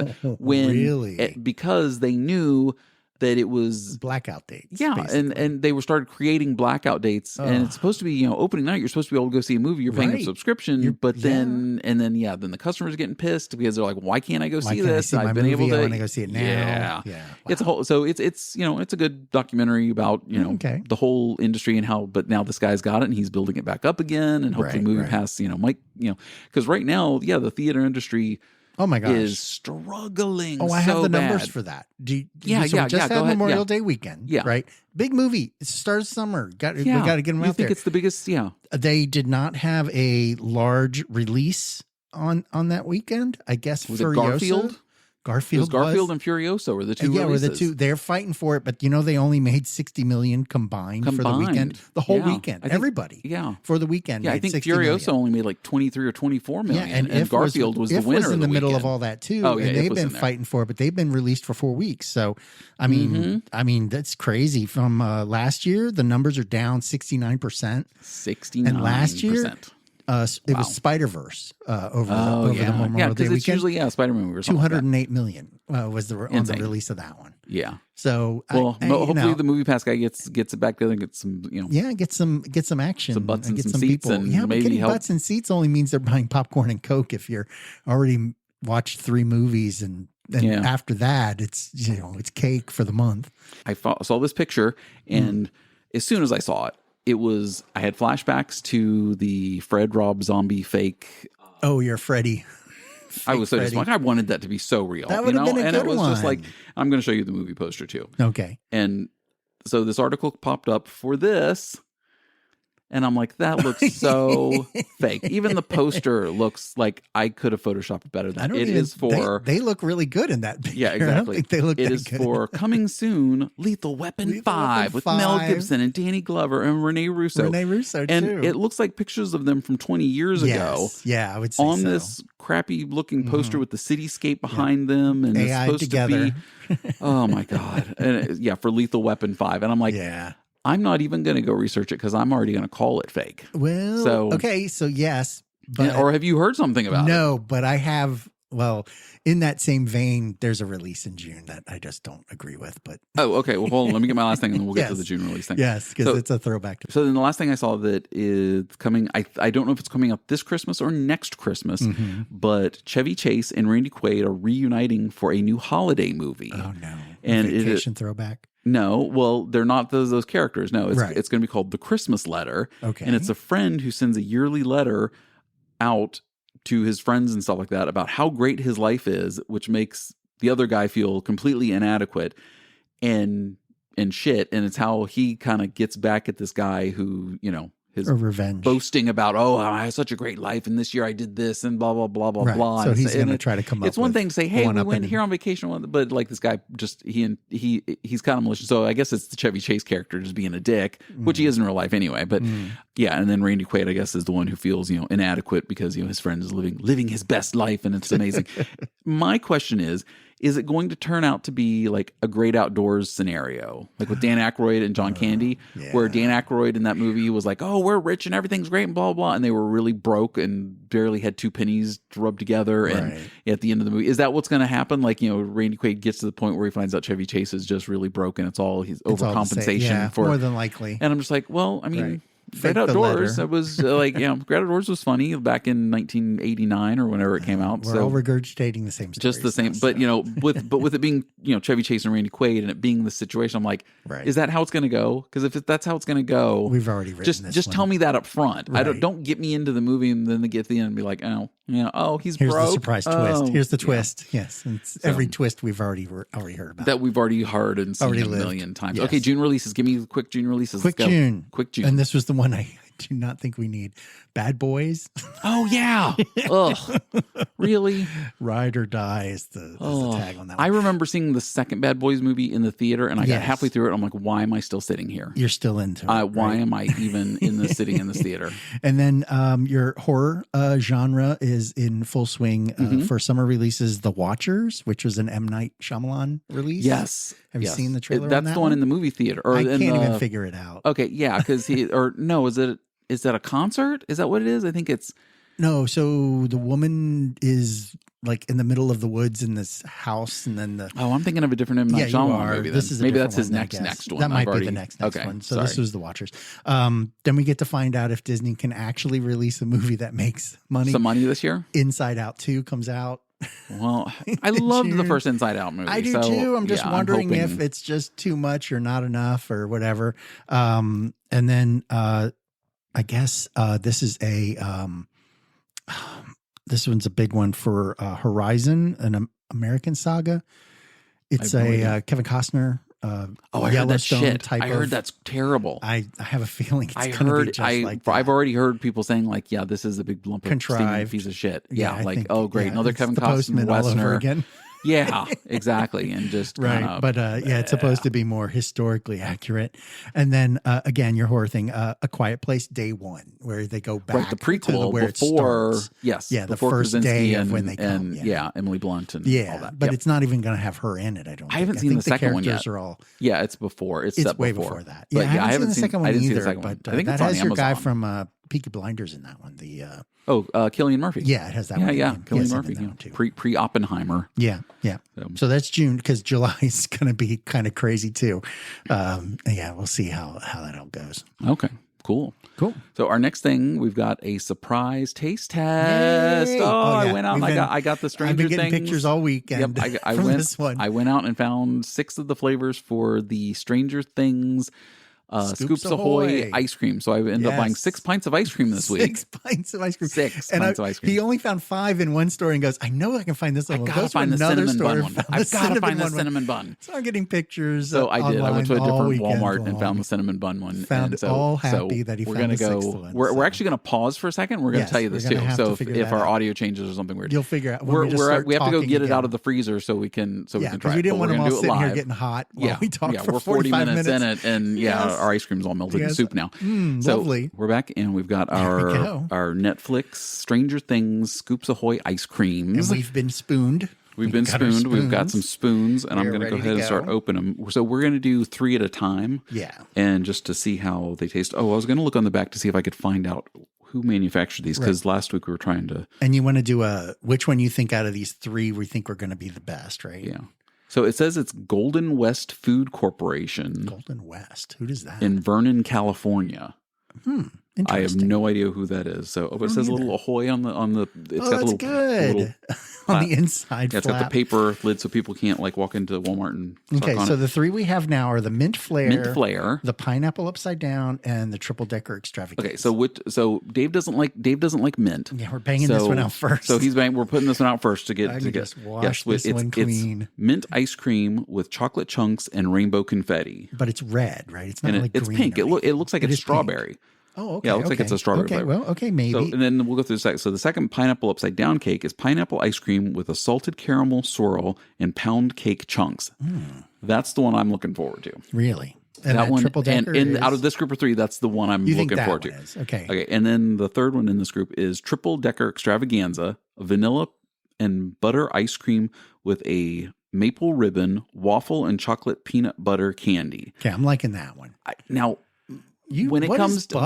because they knew that it was blackout dates. Yeah, and they started creating blackout dates, and it's supposed to be, opening night. You're supposed to be able to go see a movie. You're paying a subscription, then the customers are getting pissed because they're like, why can't I go see this? I've been able to. I want to go see it now. Yeah. Wow. It's a whole. So it's it's a good documentary about the whole industry and how. But now this guy's got it, and he's building it back up again, and hopefully moving past Mike. Because right now, the theater industry. Oh my gosh, is struggling. Oh, I have the numbers for that. We just had Memorial Day weekend. Yeah, right. Big movie. It starts summer. We got to get them out there. It's the biggest. Yeah, they did not have a large release on that weekend. I guess was it Garfield? Garfield and Furiosa were the two. Were the two. They're fighting for it, but they only made $60 million combined for the weekend. The whole weekend, everybody. For the weekend. Yeah, I think Furiosa only made like 23 or 24 million. Yeah, and Garfield was the winner. Was in the middle of all that too. Oh, yeah, and they've been fighting for it, but they've been released for 4 weeks. So, I mean, that's crazy. From last year, the numbers are down 69%. 69%. And last year. It was Spider-Verse over the Memorial Day weekend. It's usually Spider-Man. 208 million was on the release of that one. Yeah. So hopefully the MoviePass guy gets it back together and gets some get some action, some butts and get some people. Seats, and but maybe getting butts and seats only means they're buying popcorn and Coke if you're already watched 3 movies and after that it's it's cake for the month. I saw this picture, and as soon as I saw it. I had flashbacks to the Fred Rob zombie fake. Oh, you're Freddy. I was so disappointed. I wanted that to be so real. That would have been a good one. And it was just like, I'm going to show you the movie poster too. Okay. And so this article popped up for this. And I'm like, that looks so fake. Even the poster looks like I could have photoshopped better than it. Is for they look really good in that picture. Yeah, exactly. I don't think they look it that is good. For coming soon, Lethal Weapon 5 with Mel Gibson and Danny Glover and Rene Russo. Too. And it looks like pictures of them from 20 years ago. Yeah, I would say on this crappy looking poster with the cityscape behind them, and AI it's supposed together. to be oh my god. And for Lethal Weapon 5. And I'm like, I'm not even going to go research it because I'm already going to call it fake. Well, so yes. But, or have you heard something about it? No, but I have. Well, in that same vein, there's a release in June that I just don't agree with. But okay. Well, hold on. Let me get my last thing, and then we'll get to the June release thing. Yes, because it's a throwback to. So then the last thing I saw that is coming. I don't know if it's coming out this Christmas or next Christmas, but Chevy Chase and Randy Quaid are reuniting for a new holiday movie. Oh no! And vacation throwback. No, well, they're not those characters. No, it's going to be called The Christmas Letter. Okay. And it's a friend who sends a yearly letter out to his friends and stuff like that about how great his life is, which makes the other guy feel completely inadequate and shit. And it's how he kind of gets back at this guy who, his revenge, boasting about, I had such a great life, and this year I did this, and blah blah blah blah right. blah. So he's going to try to come up. It's one thing to say, hey, we went here on vacation, but like this guy just he's kind of malicious. So I guess it's the Chevy Chase character just being a dick, which he is in real life anyway. But yeah, and then Randy Quaid, I guess, is the one who feels inadequate because his friend is living his best life, and it's amazing. My question is it going to turn out to be like a Great Outdoors scenario, like with Dan Aykroyd and John Candy, where Dan Aykroyd in that movie was like, oh, we're rich and everything's great and blah, blah, and they were really broke and barely had 2 pennies to rub together. And at the end of the movie, is that what's going to happen? Like, Randy Quaid gets to the point where he finds out Chevy Chase is just really broken. It's all his overcompensation for more than likely. And I'm just like, well, I mean, Great Outdoors. It was Great Outdoors was funny back in 1989 or whenever it came out. We're all regurgitating the same stories. Just the same, now, but with it being Chevy Chase and Randy Quaid and it being the situation, I'm like, is that how it's going to go? Because if that's how it's going to go, we've already written just tell me that up front. Right. Don't get me into the movie and then get to the end and be like, he's here's broke. The surprise twist. Here's the twist. Yes, every twist we've already heard about. That we've already heard and seen a million times. Yes. Okay, June releases. Give me the quick June releases. Quick June. And this was the one I do not think we need. Bad Boys. Oh yeah. Ugh. Really? Ride or Die is the tag on that one. I remember seeing the second Bad Boys movie in the theater, and I got halfway through it. I'm like, why am I still sitting here? You're still into it. Why am I even sitting in this theater? And then your horror genre is in full swing for summer releases. The Watchers, which was an M. Night Shyamalan release. Yes. Have you seen the trailer? That's the one in the movie theater. I can't even figure it out. Okay, yeah, because is that a concert? Is that what it is? I think it's no. So the woman is like in the middle of the woods in this house, and then I'm thinking of a different M. Night Shyamalan movie. This is maybe that's his next one. That might be the next one. So this was The Watchers. Then we get to find out if Disney can actually release a movie that makes money. Some money this year. Inside Out 2 comes out. Well, I loved the first Inside Out movie. I do too. I'm just wondering if it's just too much or not enough or whatever. And then I guess this is this one's a big one for Horizon, an American saga. It's Kevin Costner. I heard that shit. I heard that's terrible. I have a feeling it's going to be just like that. I've already heard people saying like, yeah, this is a big lump of contrived piece of shit. Yeah, like, oh great, another Kevin Costner Westerner again. Yeah, exactly. And just right. But it's supposed to be more historically accurate. And then again, your horror thing, A Quiet Place Day One, where they go back the prequel to where before, it starts. Yes, yeah, the first Krasinski day of when they come. And Emily Blunt and all that. But it's not even going to have her in it. I haven't seen the second one yet. Yeah, it's before. It's way before that. Yeah, I haven't seen the second one either. But I think that it's on has your Amazon. guy from Peaky Blinders in that one. Cillian Murphy. Yeah, it has that one. Yeah, Cillian Murphy. Pre Oppenheimer. Yeah. So that's June, because July is going to be kind of crazy too. We'll see how that all goes. Okay, cool. So our next thing, we've got a surprise taste test. Yay! I went out and I got the Stranger Things. I've been getting pictures all weekend. Yep, I went out and found 6 of the flavors for the Stranger Things Scoops Ahoy ice cream. So I ended up buying 6 pints of ice cream this week. 6 pints of ice cream. 6 pints of ice cream. He only found 5 in one store and goes, I know I can find this one. I gotta find the cinnamon bun one. I've got to find the cinnamon bun. So I'm getting pictures. So I did. I went to a different Walmart and found the cinnamon bun one. Found all happy that he found the 6th one. We're actually going to pause for a second. We're going to tell you this too. So if our audio changes or something weird, you'll figure out. We have to go get it out of the freezer so we can try it. We didn't want them all sitting here getting hot while we talk for 45 minutes. We're 40 minutes in it, and our ice cream's all melted in soup now. So lovely. We're back, and we've got our Netflix Stranger Things Scoops Ahoy ice creams. And we've been spooned. We've got some spoons, and I'm going to go ahead and start opening them. So we're going to do 3 at a time. Yeah. And just to see how they taste. Oh, I was going to look on the back to see if I could find out who manufactured these, because last week we were trying to. And you want to do which one you think out of these 3 we think are going to be the best, right? Yeah. So it says it's Golden West Food Corporation. Golden West. Who does that? In Vernon, California. I have no idea who that is. So it says a little ahoy on the. It's got that's good. On the inside, yeah, it's got the paper lid so people can't like walk into Walmart and. Okay, so the three we have now are the mint flare, the pineapple upside down, and the triple decker extravaganza. Okay, so Dave doesn't like mint. Yeah, we're banging this one out first. So we're putting this one out first to get just wash this one clean. It's mint ice cream with chocolate chunks and rainbow confetti. But it's red, right? It's not like it's green. Pink. It looks like it's strawberry. Pink. Oh, okay. Yeah, it looks like it's a strawberry flavor. Well, okay, maybe. So, and then we'll go through the second. So the second pineapple upside down cake is pineapple ice cream with a salted caramel swirl and pound cake chunks. That's the one I'm looking forward to. Really? And that one, triple decker and out of this group of three, that's the one I'm looking forward to. Okay. And then the third one in this group is triple decker extravaganza, vanilla and butter ice cream with a maple ribbon, waffle, and chocolate peanut butter candy. Okay, I'm liking that one. When it comes to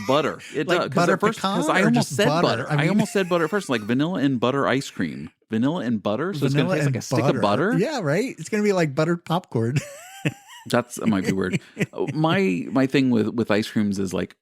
butter, it like does butter pecan, because I almost said butter. I almost said butter at first, like vanilla and butter ice cream, vanilla and butter. So it's gonna taste like a stick of butter. Yeah, right. It's gonna be like buttered popcorn. That might be weird. My thing with ice creams is like,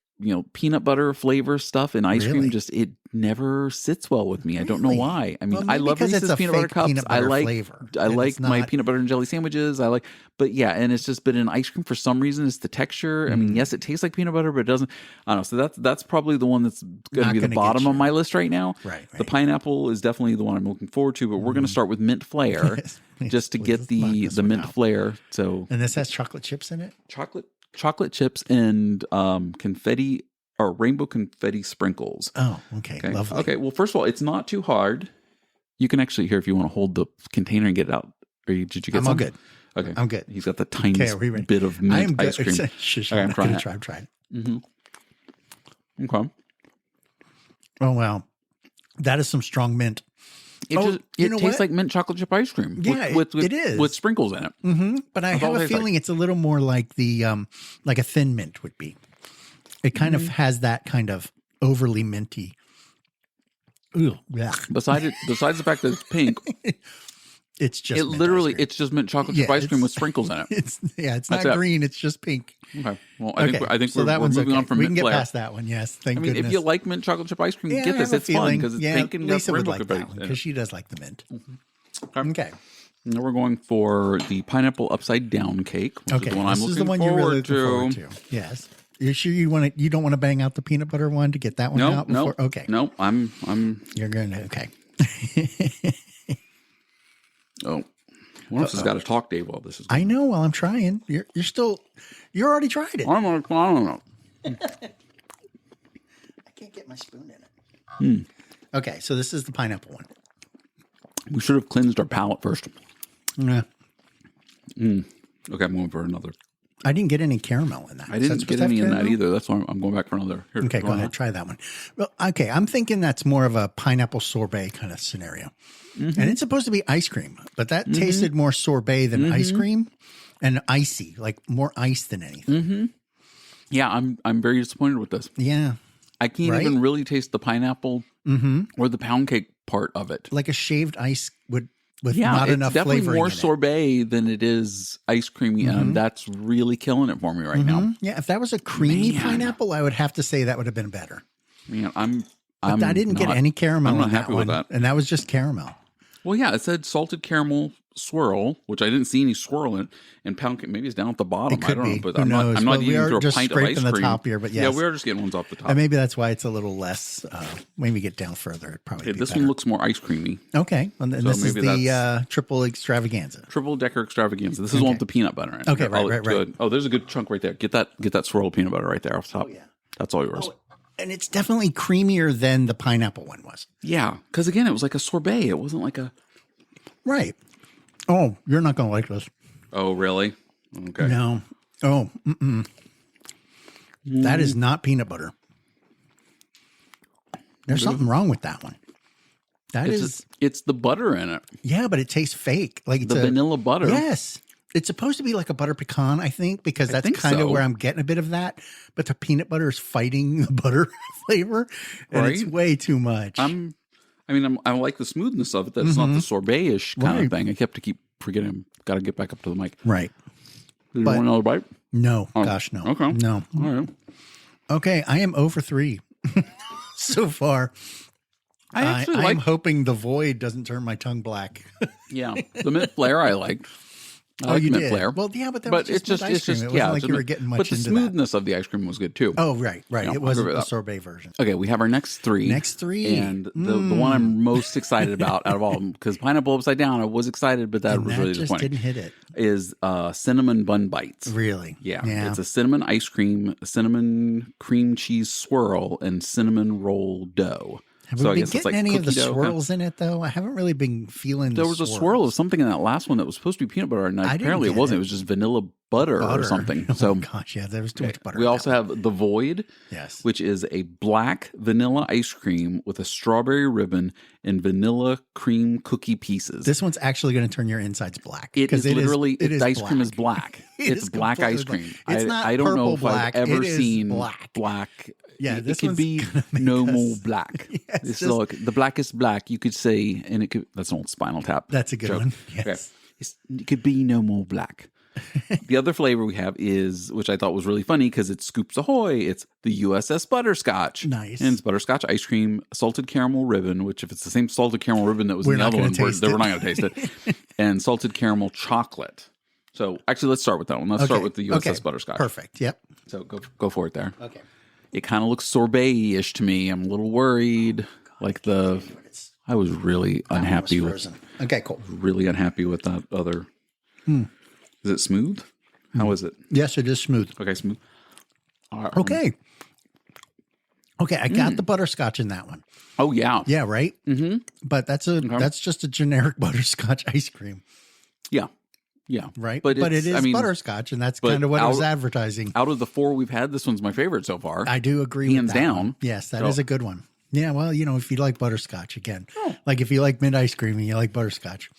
peanut butter flavor stuff in ice cream, just it never sits well with me. I don't know why. I mean, I love Reese's peanut butter cups. I like my peanut butter and jelly sandwiches. But it's just been in ice cream for some reason. It's the texture. I mean, yes, it tastes like peanut butter, but it doesn't. I don't know. So that's probably the one that's going to be the bottom of my list right now. Right. The pineapple is definitely the one I'm looking forward to. But we're going to start with mint flair just to get the mint flair. So, and this has chocolate chips in it. Chocolate chips and confetti or rainbow confetti sprinkles. Oh, okay. Lovely. Okay, well, first of all, it's not too hard. You can actually, here, if you want to hold the container and get it out. Did you get some? I'm all good. Okay. I'm good. He's got the tiniest bit of mint ice cream. Shush, I'm trying. I'm trying. Mm-hmm. Okay. Oh, wow. That is some strong mint. It tastes like mint chocolate chip ice cream. Yeah, it is. With sprinkles in it. Mm-hmm. But I have a feeling it's a little more like like a thin mint would be. It kind of has that kind of overly minty. Ooh, yeah. Besides the fact that it's pink, it's just it's just mint chocolate chip ice cream with sprinkles in it. It's not green. It's just pink. Okay. Well, I think so we're moving on from mint we can flair. get past that one. Yes, thank goodness. If you like mint chocolate chip ice cream, get this. It's fun because it's pink and Lisa would like that one because she does like the mint. Mm-hmm. Okay. Now we're going for the pineapple upside down cake, which is the one this is the one you're really looking forward to. Yes. You sure you don't want to bang out the peanut butter one to get that one out before? No. Okay. No, I'm You're going to okay. Oh. One of us has got to talk, Dave, while this is going. I know while I'm trying. You already tried it. I don't know. I can't get my spoon in it. Okay, so this is the pineapple one. We should have cleansed our palate first. Yeah. Okay, I'm going for another. I didn't get any caramel in that. I didn't get any in that either. That's why I'm going back for another. Here, okay, go ahead. Try that one. Well, okay, I'm thinking that's more of a pineapple sorbet kind of scenario. Mm-hmm. And it's supposed to be ice cream, but that tasted more sorbet than ice cream and icy, like more ice than anything. Mm-hmm. Yeah, I'm very disappointed with this. Yeah. I can't even really taste the pineapple or the pound cake part of it. Like a shaved ice with not enough flavor. It's definitely more sorbet than it is ice creamy, and that's really killing it for me right now. Yeah, if that was a creamy pineapple, I would have to say that would have been better. Man, I didn't get any caramel. I'm not on happy that with one, that, and that was just caramel. Well, yeah, it said salted caramel swirl, which I didn't see any swirl in, and pound cake. Maybe it's down at the bottom. I don't know, but I'm not eating through a pint of ice cream. The top here, but yeah, we are just getting ones off the top. And maybe that's why it's a little less. When we get down further, it probably. This one looks more ice creamy. Okay, and this is the triple extravaganza. Triple decker extravaganza. This is one with the peanut butter in it. Okay, right. Oh, there's a good chunk right there. Get that swirl of peanut butter right there off the top. Oh, yeah. That's all yours. And it's definitely creamier than the pineapple one was. Yeah, because again, it was like a sorbet. It wasn't like a. Right. Oh, you're not going to like this. Oh, really? Okay. No. Oh, that is not peanut butter. There's something wrong with that one. It's the butter in it. Yeah, but it tastes fake. Like it's the vanilla butter. Yes. It's supposed to be like a butter pecan, I think, because that's kind of where I'm getting a bit of that. But the peanut butter is fighting the butter flavor, and it's way too much. I like the smoothness of it. That's not the sorbet-ish kind of thing. I keep forgetting. Got to get back up to the mic. Right. Do you want another bite? No. Gosh, no. Okay. No. All right. Okay, I am 0 for 3 so far. I'm hoping the void doesn't turn my tongue black. Yeah, the mint flare I liked. I like you mint did? flare. Well, yeah, but that was just ice cream. It wasn't like you were getting much but the into smoothness of the ice cream was good too. Oh, right. It wasn't the sorbet version. Okay, we have our next three. And the one I'm most excited about out of all of them, because pineapple upside down, I was excited, but that was really disappointing. Didn't hit it. Is cinnamon bun bites. Really? Yeah. It's a cinnamon ice cream, cinnamon cream cheese swirl, and cinnamon roll dough. Have we been getting any of the swirls in it, though? I haven't really been feeling There was a swirl of something in that last one that was supposed to be peanut butter, and apparently it wasn't. It was just vanilla butter or something. Oh, gosh, yeah, there was too much butter. We also have the Void, yes, which is a black vanilla ice cream with a strawberry ribbon and vanilla cream cookie pieces. This one's actually going to turn your insides black. It is literally, the ice cream is black. It's black ice cream. It's not I don't know if black. I've ever seen black. Yeah, it could be no more black. It's like the blackest black you could say, and it could. That's an old Spinal Tap. That's a good one. Yes. Okay. It could be no more black. The other flavor we have is, which I thought was really funny because it's Scoops Ahoy. It's the USS Butterscotch. Nice. And it's butterscotch ice cream, salted caramel ribbon, which if it's the same salted caramel ribbon that was in the other one, we're not going to taste it. And salted caramel chocolate. So actually, let's start with that one. Let's start with the USS Butterscotch. Perfect. Yep. So go for it there. Okay. It kind of looks sorbet-ish to me. I'm a little worried. I was really unhappy with. Okay, cool. Really unhappy with that other. Is it smooth? How is it? Yes, it is smooth. Okay, smooth. Okay. Okay, I got the butterscotch in that one. Oh yeah. Yeah, right? Mm-hmm. But that's just a generic butterscotch ice cream. Yeah. Yeah. Right? But it is butterscotch, and that's kind of what it was advertising. Out of the four we've had, this one's my favorite so far. I do agree Hands with that down. One. Yes, that is a good one. Yeah, well, if you like butterscotch, again. Like if you like mint ice cream and you like butterscotch.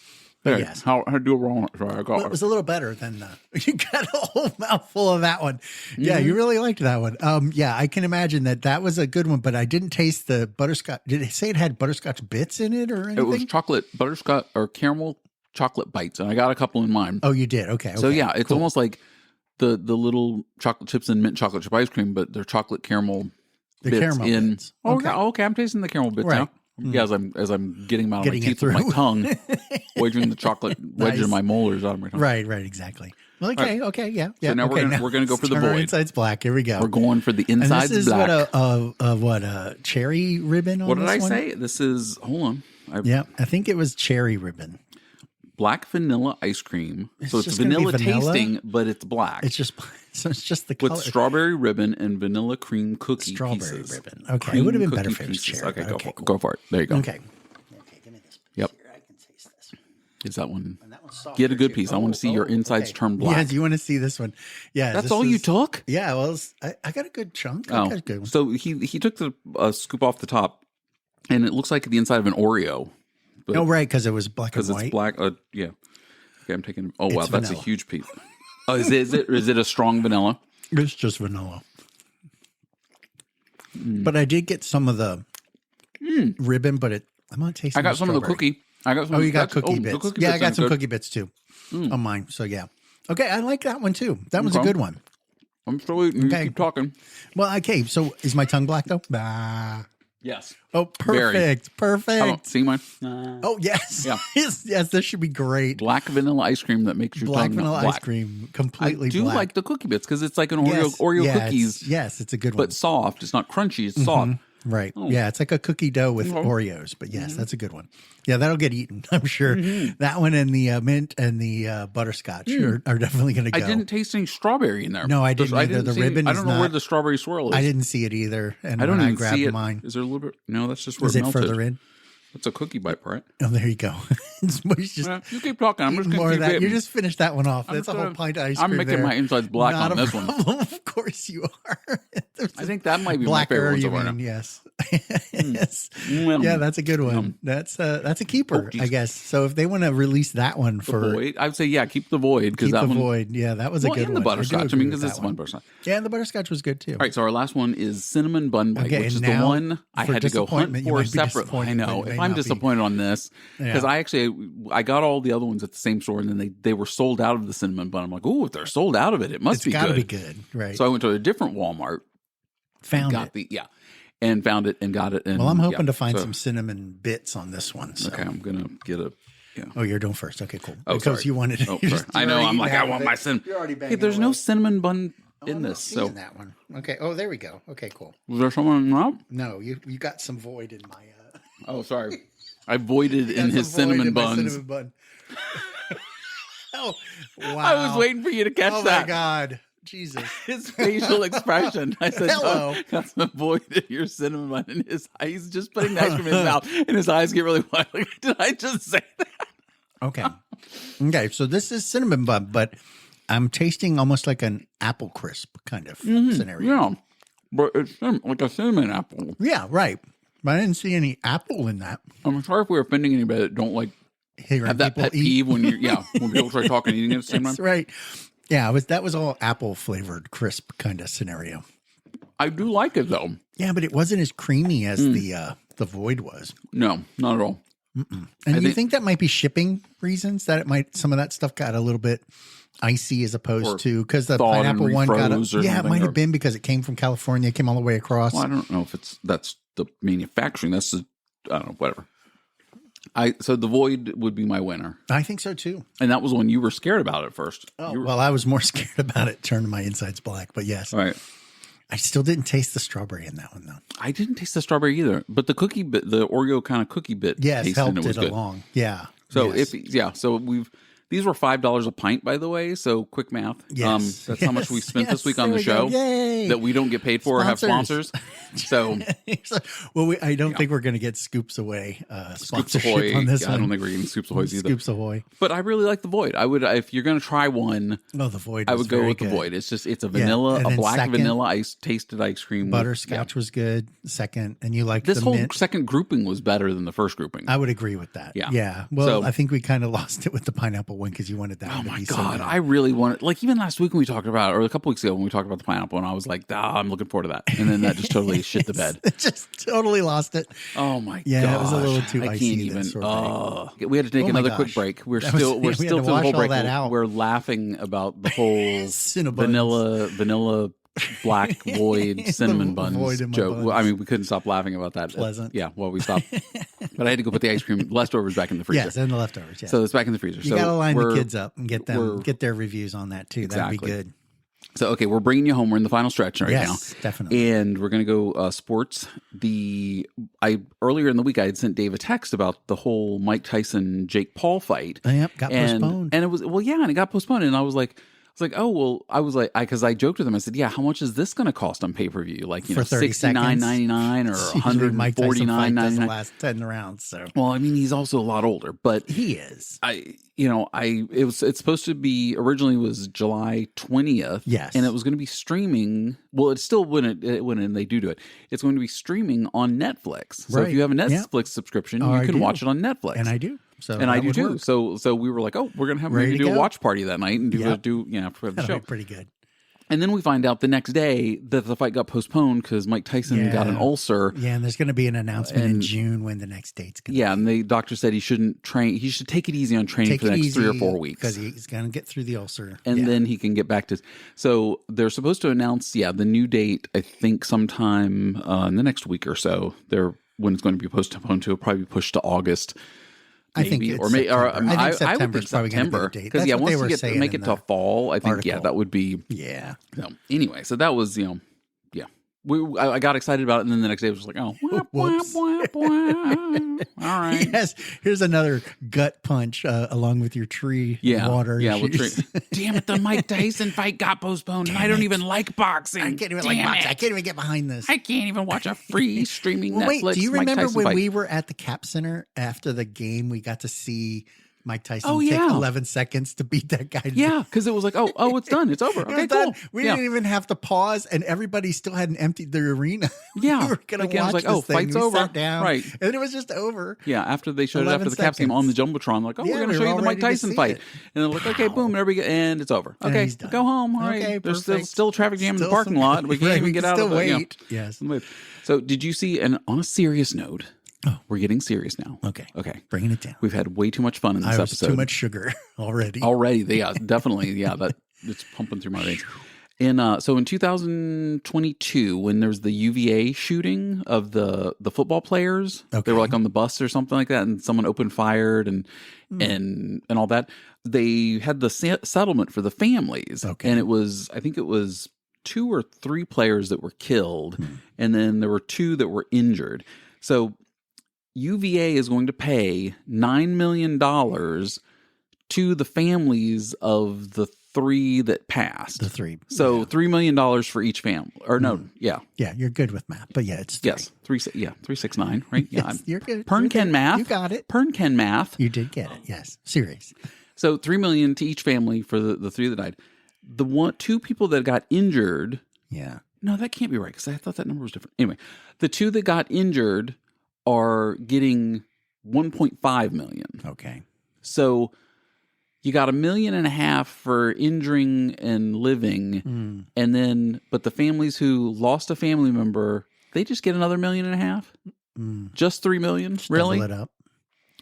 Hey, yes. How do it wrong? Sorry, it was a little better than you got a whole mouthful of that one. Yeah, you really liked that one. Yeah, I can imagine that was a good one, but I didn't taste the butterscotch. Did it say it had butterscotch bits in it or anything? It was chocolate butterscotch or caramel chocolate bites, and I got a couple in mine. Oh, you did? Okay. So yeah, it's almost like the little chocolate chips and mint chocolate chip ice cream, but they're chocolate caramel bits in. Bits. Okay, I'm tasting the caramel bits now. Yeah, as I'm getting them out of my teeth with my tongue, wedging the chocolate wedge in my molars out of my tongue. Right, okay. Okay, yeah. So now we're gonna go for the Void. Our inside's black. Here we go. We're going for the inside's black. And this is what a cherry ribbon. What did I say? This is hold on. I think it was cherry ribbon. Black vanilla ice cream. So it's vanilla tasting, but it's black. It's just the color. With strawberry ribbon and vanilla cream cookie strawberry pieces. ribbon. Okay, it would have been better if it was cherry. Okay, go for it. There you go. Okay, give me this. Yep. Here, I can taste this. Is that one? Get a good piece. I want to see your insides turn black. Yeah, you want to see this one? Yeah, that's all you took. Yeah, well, I got a good chunk. I got a good one. So he took the scoop off the top, and it looks like the inside of an Oreo. Oh, right, because it was black and white. Because it's black. Yeah. Okay, I'm taking. Oh wow, that's a huge piece. Oh, is it a strong vanilla? It's just vanilla. But I did get some of the ribbon, but I'm not tasting. I got some of the cookie. I got some. Oh, you got cookie bits. Yeah, I got some cookie bits too on mine. So yeah. Okay, I like that one too. That was a good one. I'm still eating. You keep talking. Well, okay. So is my tongue black though? Bah. Yes. Oh, perfect. Perfect. See mine? Oh, yes. Yeah. yes, this should be great. Black vanilla ice cream that makes your black tongue vanilla black. Ice cream, completely I do black. like the cookie bits because it's like an Oreo cookies. Yes, it's a good one. But soft. It's not crunchy. It's soft. Right. Oh. Yeah, it's like a cookie dough with Oreos. But yes, that's a good one. Yeah, that'll get eaten, I'm sure. That one and the mint and the butterscotch are definitely going to go. I didn't taste any strawberry in there. No, I didn't either. The ribbon I don't know where the strawberry swirl is. I didn't see it either. And I don't even grabbed see it. Mine. Is there a little bit? No, that's just where it melted. Further in? It's a cookie bite, right? Oh, there you go. You keep talking. I'm just going more to of that. You just finished that one off. That's a whole pint of ice cream. I'm making my insides black on this one. Of course you are. I think that might be blacker, my favorite one. Yes. Yes. Yeah, that's a good one. That's a keeper, I guess. So if they want to release that one for Void, I would say keep the Void because that one. Void. Yeah, that was a good one. And the butterscotch. Because it's one butterscotch. Yeah, and the butterscotch was good too. All right, so our last one is cinnamon bun bite, which is the one I had to go hunt for separately. I know. If I'm disappointed on this, because I got all the other ones at the same store, and then they were sold out of the cinnamon bun. I'm like, oh, if they're sold out of it, it must be good. It's got to be good, right? So I went to a different Walmart, Found it and got it. And, well, I'm hoping to find some cinnamon bits on this one. So. Okay, I'm gonna get a. Yeah. Oh, you're doing first. Okay, cool. Oh, because sorry. you wanted it. Oh, sorry. I know. I'm like, I want my cinnamon. You're already banging. Hey, there's no cinnamon bun in I'm this. not So that one. Okay. Oh, there we go. Okay, cool. Was there someone up? No, you got some void in my. Oh, sorry. I voided in his cinnamon buns. Cinnamon bun. Oh, wow. I was waiting for you to catch that. Oh, my God. Jesus. His facial expression. I said, hello. Oh, got some void in your cinnamon bun. And he's just putting the ice cream in his mouth. And his eyes get really wide. Like, did I just say that? Okay. Okay. So this is cinnamon bun, but I'm tasting almost like an apple crisp kind of scenario. Yeah. But it's like a cinnamon apple. Yeah, right. But I didn't see any apple in that. I'm sorry if we're offending anybody that don't like Hearing have that people pet eat. peeve when when people start talking and eating at the same time. That's right. Yeah, that was all apple flavored crisp kind of scenario. I do like it though. Yeah, but it wasn't as creamy as the void was. No, not at all. And you think that might be shipping reasons that some of that stuff got a little bit icy as opposed to because the pineapple one got it might have been because it came from California, it came all the way across. Well, I don't know if that's the manufacturing. That's I don't know, whatever. So the void would be my winner. I think so too. And that was when you were scared about it first. Oh, well, I was more scared about it turning my insides black, but yes. All right. I still didn't taste the strawberry in that one though. I didn't taste the strawberry either, but the cookie bit, the Oreo kind of cookie bit, helped it was good. along. Yeah. So so these were $5 a pint, by the way. So quick math. Yes. That's how much we spent this week on the show that we don't get paid for or have sponsors. So, well, I don't think we're going to get Scoops Ahoy sponsorship Ahoy, on this one. I don't think we're getting Scoops Ahoy either. Scoops Ahoy. But I really like the Void. I would, if you're going to try one. Oh, the Void. I would go with the Void. It's a vanilla, a black vanilla tasted ice cream. Butterscotch was good. Second, and you liked this the whole mint. Second grouping was better than the first grouping. I would agree with that. Yeah. Well, I think we kind of lost it with the pineapple one because you wanted that. Oh my God. I really wanted, like even last week when we talked about, or a couple weeks ago when we talked about the pineapple, and I was like, I'm looking forward to that. And then that just totally shit the bed. It just totally lost it. Oh my God. Yeah, it was a little too icy. I can't even. We had to take another quick break. We're still through the whole break. We're laughing about the whole vanilla black void cinnamon buns joke. Well, I mean, we couldn't stop laughing about that. Pleasant. Yeah, well, we stopped. But I had to go put the ice cream leftovers back in the freezer. Yes, and the leftovers. Yeah. So it's back in the freezer. You got to line the kids up and get their reviews on that too. Exactly. That'd be good. So, okay, we're bringing you home. We're in the final stretch right now. Yes, definitely. And we're going to go sports. Earlier in the week, I had sent Dave a text about the whole Mike Tyson Jake Paul fight. Yep, got postponed. And it was and it got postponed. And I was like, because I joked with him. I said, "Yeah, how much is this going to cost on pay per view? Like, for $69.99 or $149.99 last 10 rounds." So, well, I mean, he's also a lot older, but he is. It's supposed to be originally was July 20th. Yes, and it was going to be streaming. Well, it's still when they do it, it's going to be streaming on Netflix. So if you have a Netflix subscription, you can watch it on Netflix, and I do. So and I do too. Work. So we were like, we're gonna have maybe do a watch party that night and for the show. Pretty good. And then we find out the next day that the fight got postponed because Mike Tyson got an ulcer. Yeah, and there's going to be an announcement in June when the next date's going to be. Yeah, and the doctor said he shouldn't train. He should take it easy on training for the next 3 or 4 weeks. Because he's going to get through the ulcer. And then he can get back to... So they're supposed to announce, the new date, I think sometime in the next week or so. When it's going to be postponed to, it'll probably be pushed to August. Maybe. I think it's September. I think September's probably going to be the date. Because once you make it to fall, I think that would be anyway. So that was I got excited about it, and then the next day I was just like, whoops. All right. Yes, here's another gut punch along with your tree water. Yeah, damn it, the Mike Tyson fight got postponed, and I don't even like boxing. I can't even like boxing. I can't even get behind this. I can't even watch a free streaming Netflix. Wait, do you remember when fight? we were at the Cap Center after the game? We got to see Mike Tyson take 11 seconds to beat that guy. Yeah, because it was like, it's done. It's over. Okay, cool. We didn't even have to pause, and everybody still hadn't emptied the arena. Yeah. We were going to watch this thing. Fight's over. Sat down, right. And then it was just over. Yeah, after they showed it after the Caps game on the Jumbotron, like, we're going to show you the Mike Tyson fight. And they're like, okay, boom, and it's over. Okay, go home. All right. Okay, there's still traffic jam in the parking lot. We can't even get out of it. Wait. Yes. So did you see, and on a serious note, we're getting serious now. Okay. Bringing it down. We've had way too much fun in this episode. Too much sugar already. Yeah, definitely. Yeah, it's pumping through my veins. In 2022, when there was the UVA shooting of the football players, they were like on the bus or something like that, and someone opened fired and all that. They had the settlement for the families, and I think it was 2 or 3 players that were killed, and then there were 2 that were injured. So UVA is going to pay $9 million to the families of the 3 that passed. The 3. So $3 million for each family. Or no, yeah. Yeah, you're good with math. But yeah, it's 3. Yes. 369, right? Yeah. Yes, you're good. Pern can math. You got it. Pern can math. You did get it. Yes. Serious. So $3 million to each family for the 3 that died. The 2 people that got injured. Yeah. No, that can't be right because I thought that number was different. Anyway, the 2 that got injured are getting $1.5 million. Okay. So you got $1.5 million for injuring and living, and then but the families who lost a family member, they just get another $1.5 million. Just $3 million, just really? Double it up.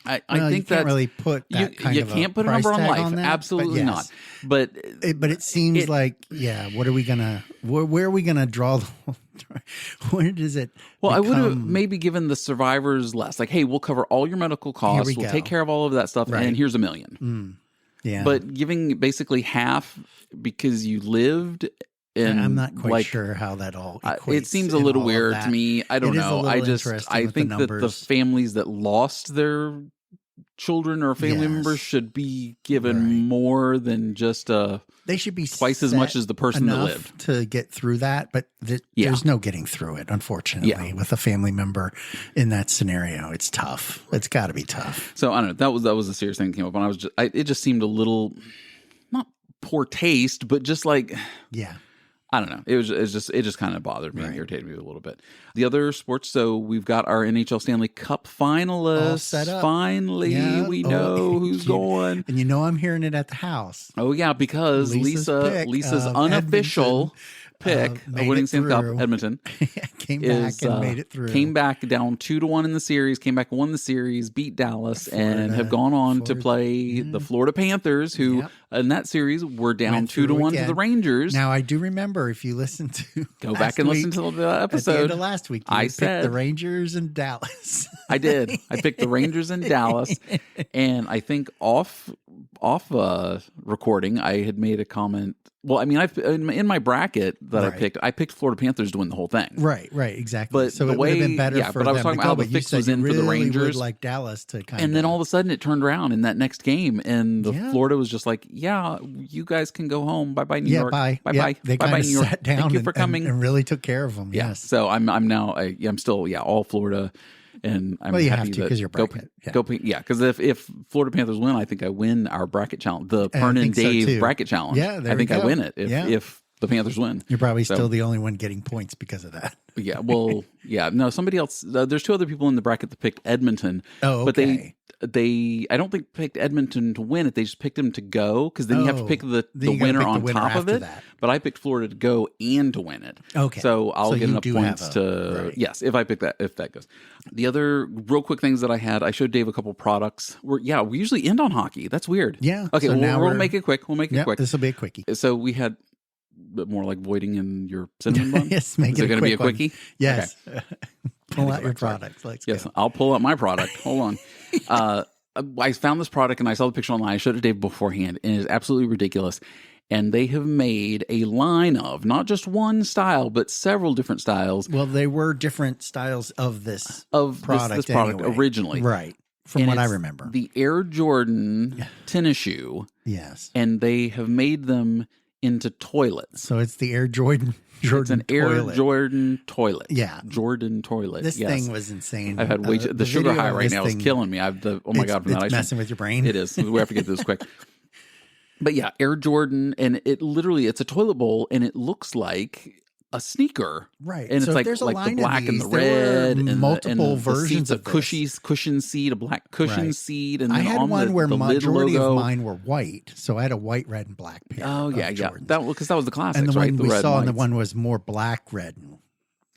I think that really put that you can't put a number on life. On that, Absolutely not. But it seems like what are we gonna? Where are we gonna draw? Where does it? Well, I would have maybe given the survivors less. Like, hey, we'll cover all your medical costs. We'll take care of all of that stuff, and here's $1 million. Yeah. But giving basically half because you lived. And I'm not quite sure how that all equates. It seems a little weird to me. I don't know. I think that the families that lost their children or family members should be given more than just they should be twice as much as the person that lived to get through that. But there's no getting through it, unfortunately, with a family member in that scenario. It's tough. It's got to be tough. So I don't know. That was a serious thing that came up, and it just seemed a little not poor taste, but just like I don't know. It just kind of bothered me and irritated me a little bit. The other sports, so we've got our NHL Stanley Cup finalists. All set up. Finally, we know who's going. And I'm hearing it at the house. Oh, yeah, because Lisa's unofficial pick of winning Stanley Cup, Edmonton, came back and made it through. Came back down 2-1 in the series, came back, won the series, beat Dallas, and have gone on to play the Florida Panthers, who in that series were down 2-1 to the Rangers. Now, I do remember, if you listen to go back and listen to the episode. At the end of last week, I said the Rangers and Dallas. I did. I picked the Rangers and Dallas, and I think off recording, I had made a comment. Well, I mean, in my bracket that I picked Florida Panthers to win the whole thing. Right, exactly. But so it would have been better for but I was talking about how the fix was in for the Rangers, like Dallas to kind of. And then all of a sudden, it turned around in that next game, and Florida was just like, "Yeah, you guys can go home. Bye, bye, New York. Bye, bye. They kind of sat down. Thank you for coming and really took care of them. Yeah. Yes. So I'm now I'm still all Florida. And I'm you happy have to because you're bracket. Because if Florida Panthers win, I think I win our bracket challenge, the Pern and Dave bracket challenge. Yeah, I think I win it if the Panthers win. You're probably still the only one getting points because of that. Yeah, well, no, somebody else. There's 2 other people in the bracket that picked Edmonton. Oh, okay. But they I don't think picked Edmonton to win it. They just picked them to go because then you have to pick the winner on top of it. But I picked Florida to go and to win it. Okay, so I'll get enough points to yes if I pick that if that goes. The other real quick things that I had, I showed Dave a couple products. We usually end on hockey. That's weird. Yeah. Okay, so we'll make it quick. We'll make it quick. This will be a quickie. So we had. But more like voiding in your cinnamon bun? Yes, make Is it going to be a quickie? Yes. Okay. Pull out your product. Yes, go. I'll pull out my product. Hold on. I found this product and I saw the picture online. I showed it to Dave beforehand, and it is absolutely ridiculous. And they have made a line of not just one style, but several different styles. Well, they were different styles of this product originally. Right. From what I remember. The Air Jordan tennis shoe. Yes. And they have made them into toilets. So it's the Air Jordan it's an Air Jordan toilet. Yeah. Jordan toilet. This thing was insane. I've had the sugar high right now is killing me. Oh my God. From it's messing with your brain. It is. We have to get this quick. But yeah, Air Jordan, and it's a toilet bowl, and it looks like a sneaker. Right. And so it's there's a like line the black of and the there red and multiple the versions of cushion seat, a black cushion seat, and I then had on one where the majority logo. of mine were white, so I had a white, red, and black pair. Oh yeah, Jordans. Because that was the classics, and the right? one The we red saw, and and the one was more black, red,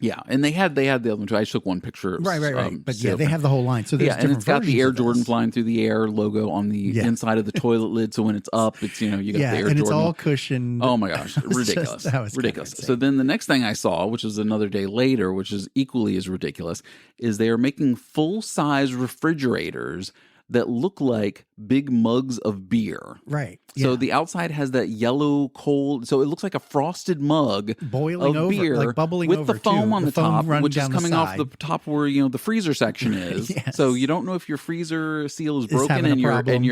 Yeah, and they had the other one too. I took one picture. Right. But yeah, they have the whole line. So there's different and it's got the Air Jordan this. flying through the air logo on the inside of the toilet lid. So when it's up, it's you got the Air Jordan. And it's all cushioned. Oh my gosh, ridiculous! That was ridiculous. So then the next thing I saw, which is another day later, which is equally as ridiculous, is they are making full size refrigerators that look like big mugs of beer. Right. So the outside has that yellow cold, so it looks like a frosted mug boiling of over, beer like bubbling with over the foam too. on the top, which is coming off the top where the freezer section is. Yes. So you don't know if your freezer seal is broken and you're having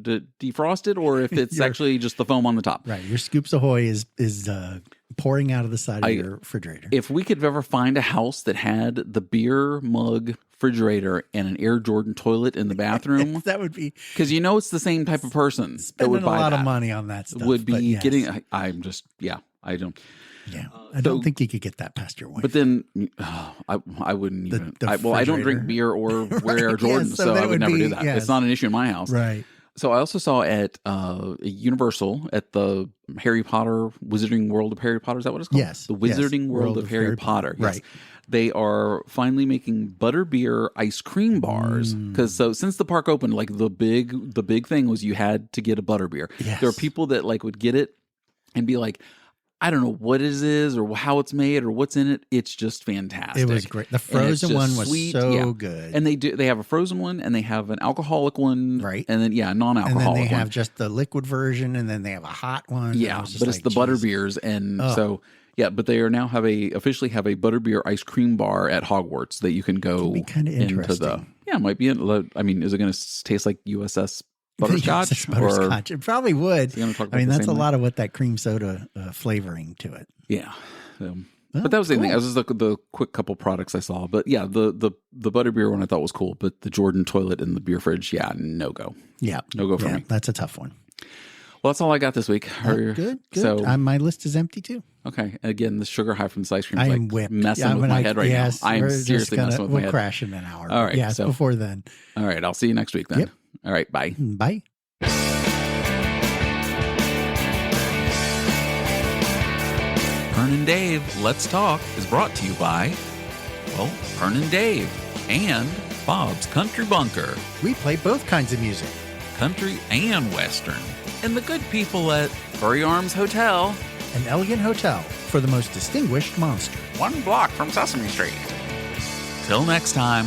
to defrost it, or if it's actually just the foam on the top. Right. Your Scoops Ahoy is pouring out of the side of your refrigerator. If we could ever find a house that had the beer mug refrigerator and an Air Jordan toilet in the bathroom, that would be because it's the same type of person that would buy a lot of money on that stuff. Would be getting. I'm just I don't. Yeah, I don't think you could get that past your wife. But then I wouldn't even. I don't drink beer or wear Air Jordan, so I would never do that. It's not an issue in my house, right? So I also saw at Universal at the Harry Potter Wizarding World of Harry Potter. Is that what it's called? Yes, the Wizarding World of Harry Potter. Yes. Right. They are finally making butterbeer ice cream bars because since the park opened, like the big thing was you had to get a butterbeer. Yes. There are people that would get it and be like, I don't know what it is or how it's made or what's in it. It's just fantastic. It was great. The frozen one was sweet. Good. And they have a frozen one and they have an alcoholic one. Right. And then non-alcoholic and then they one. have just the liquid version and then they have a hot one. Yeah, but it's the butterbeers and so but they are now officially have a butterbeer ice cream bar at Hogwarts that you can go into the. Yeah, it might be. I mean, is it going to taste like USS Butterscotch? USS Butterscotch. It probably would. That's a lot of what that cream soda flavoring to it. Yeah. But that was the thing. That was just the quick couple products I saw. But yeah, the butterbeer one I thought was cool. But the Jordan toilet and the beer fridge, no go. Yeah. No go for me. That's a tough one. Well, that's all I got this week. Good. So my list is empty too. Okay. Again, the sugar high from this ice cream I is am whipped. Messing with my head right now. I am seriously messing with my head. We'll crash in an hour. All right. Yeah, before then. All right. I'll see you next week then. Yep. All right. Bye. Bye. Fern and Dave, Let's Talk is brought to you by, Fern and Dave and Bob's Country Bunker. We play both kinds of music. Country and Western. And the good people at Furry Arms Hotel. An elegant hotel for the most distinguished monster. 1 block from Sesame Street. Till next time.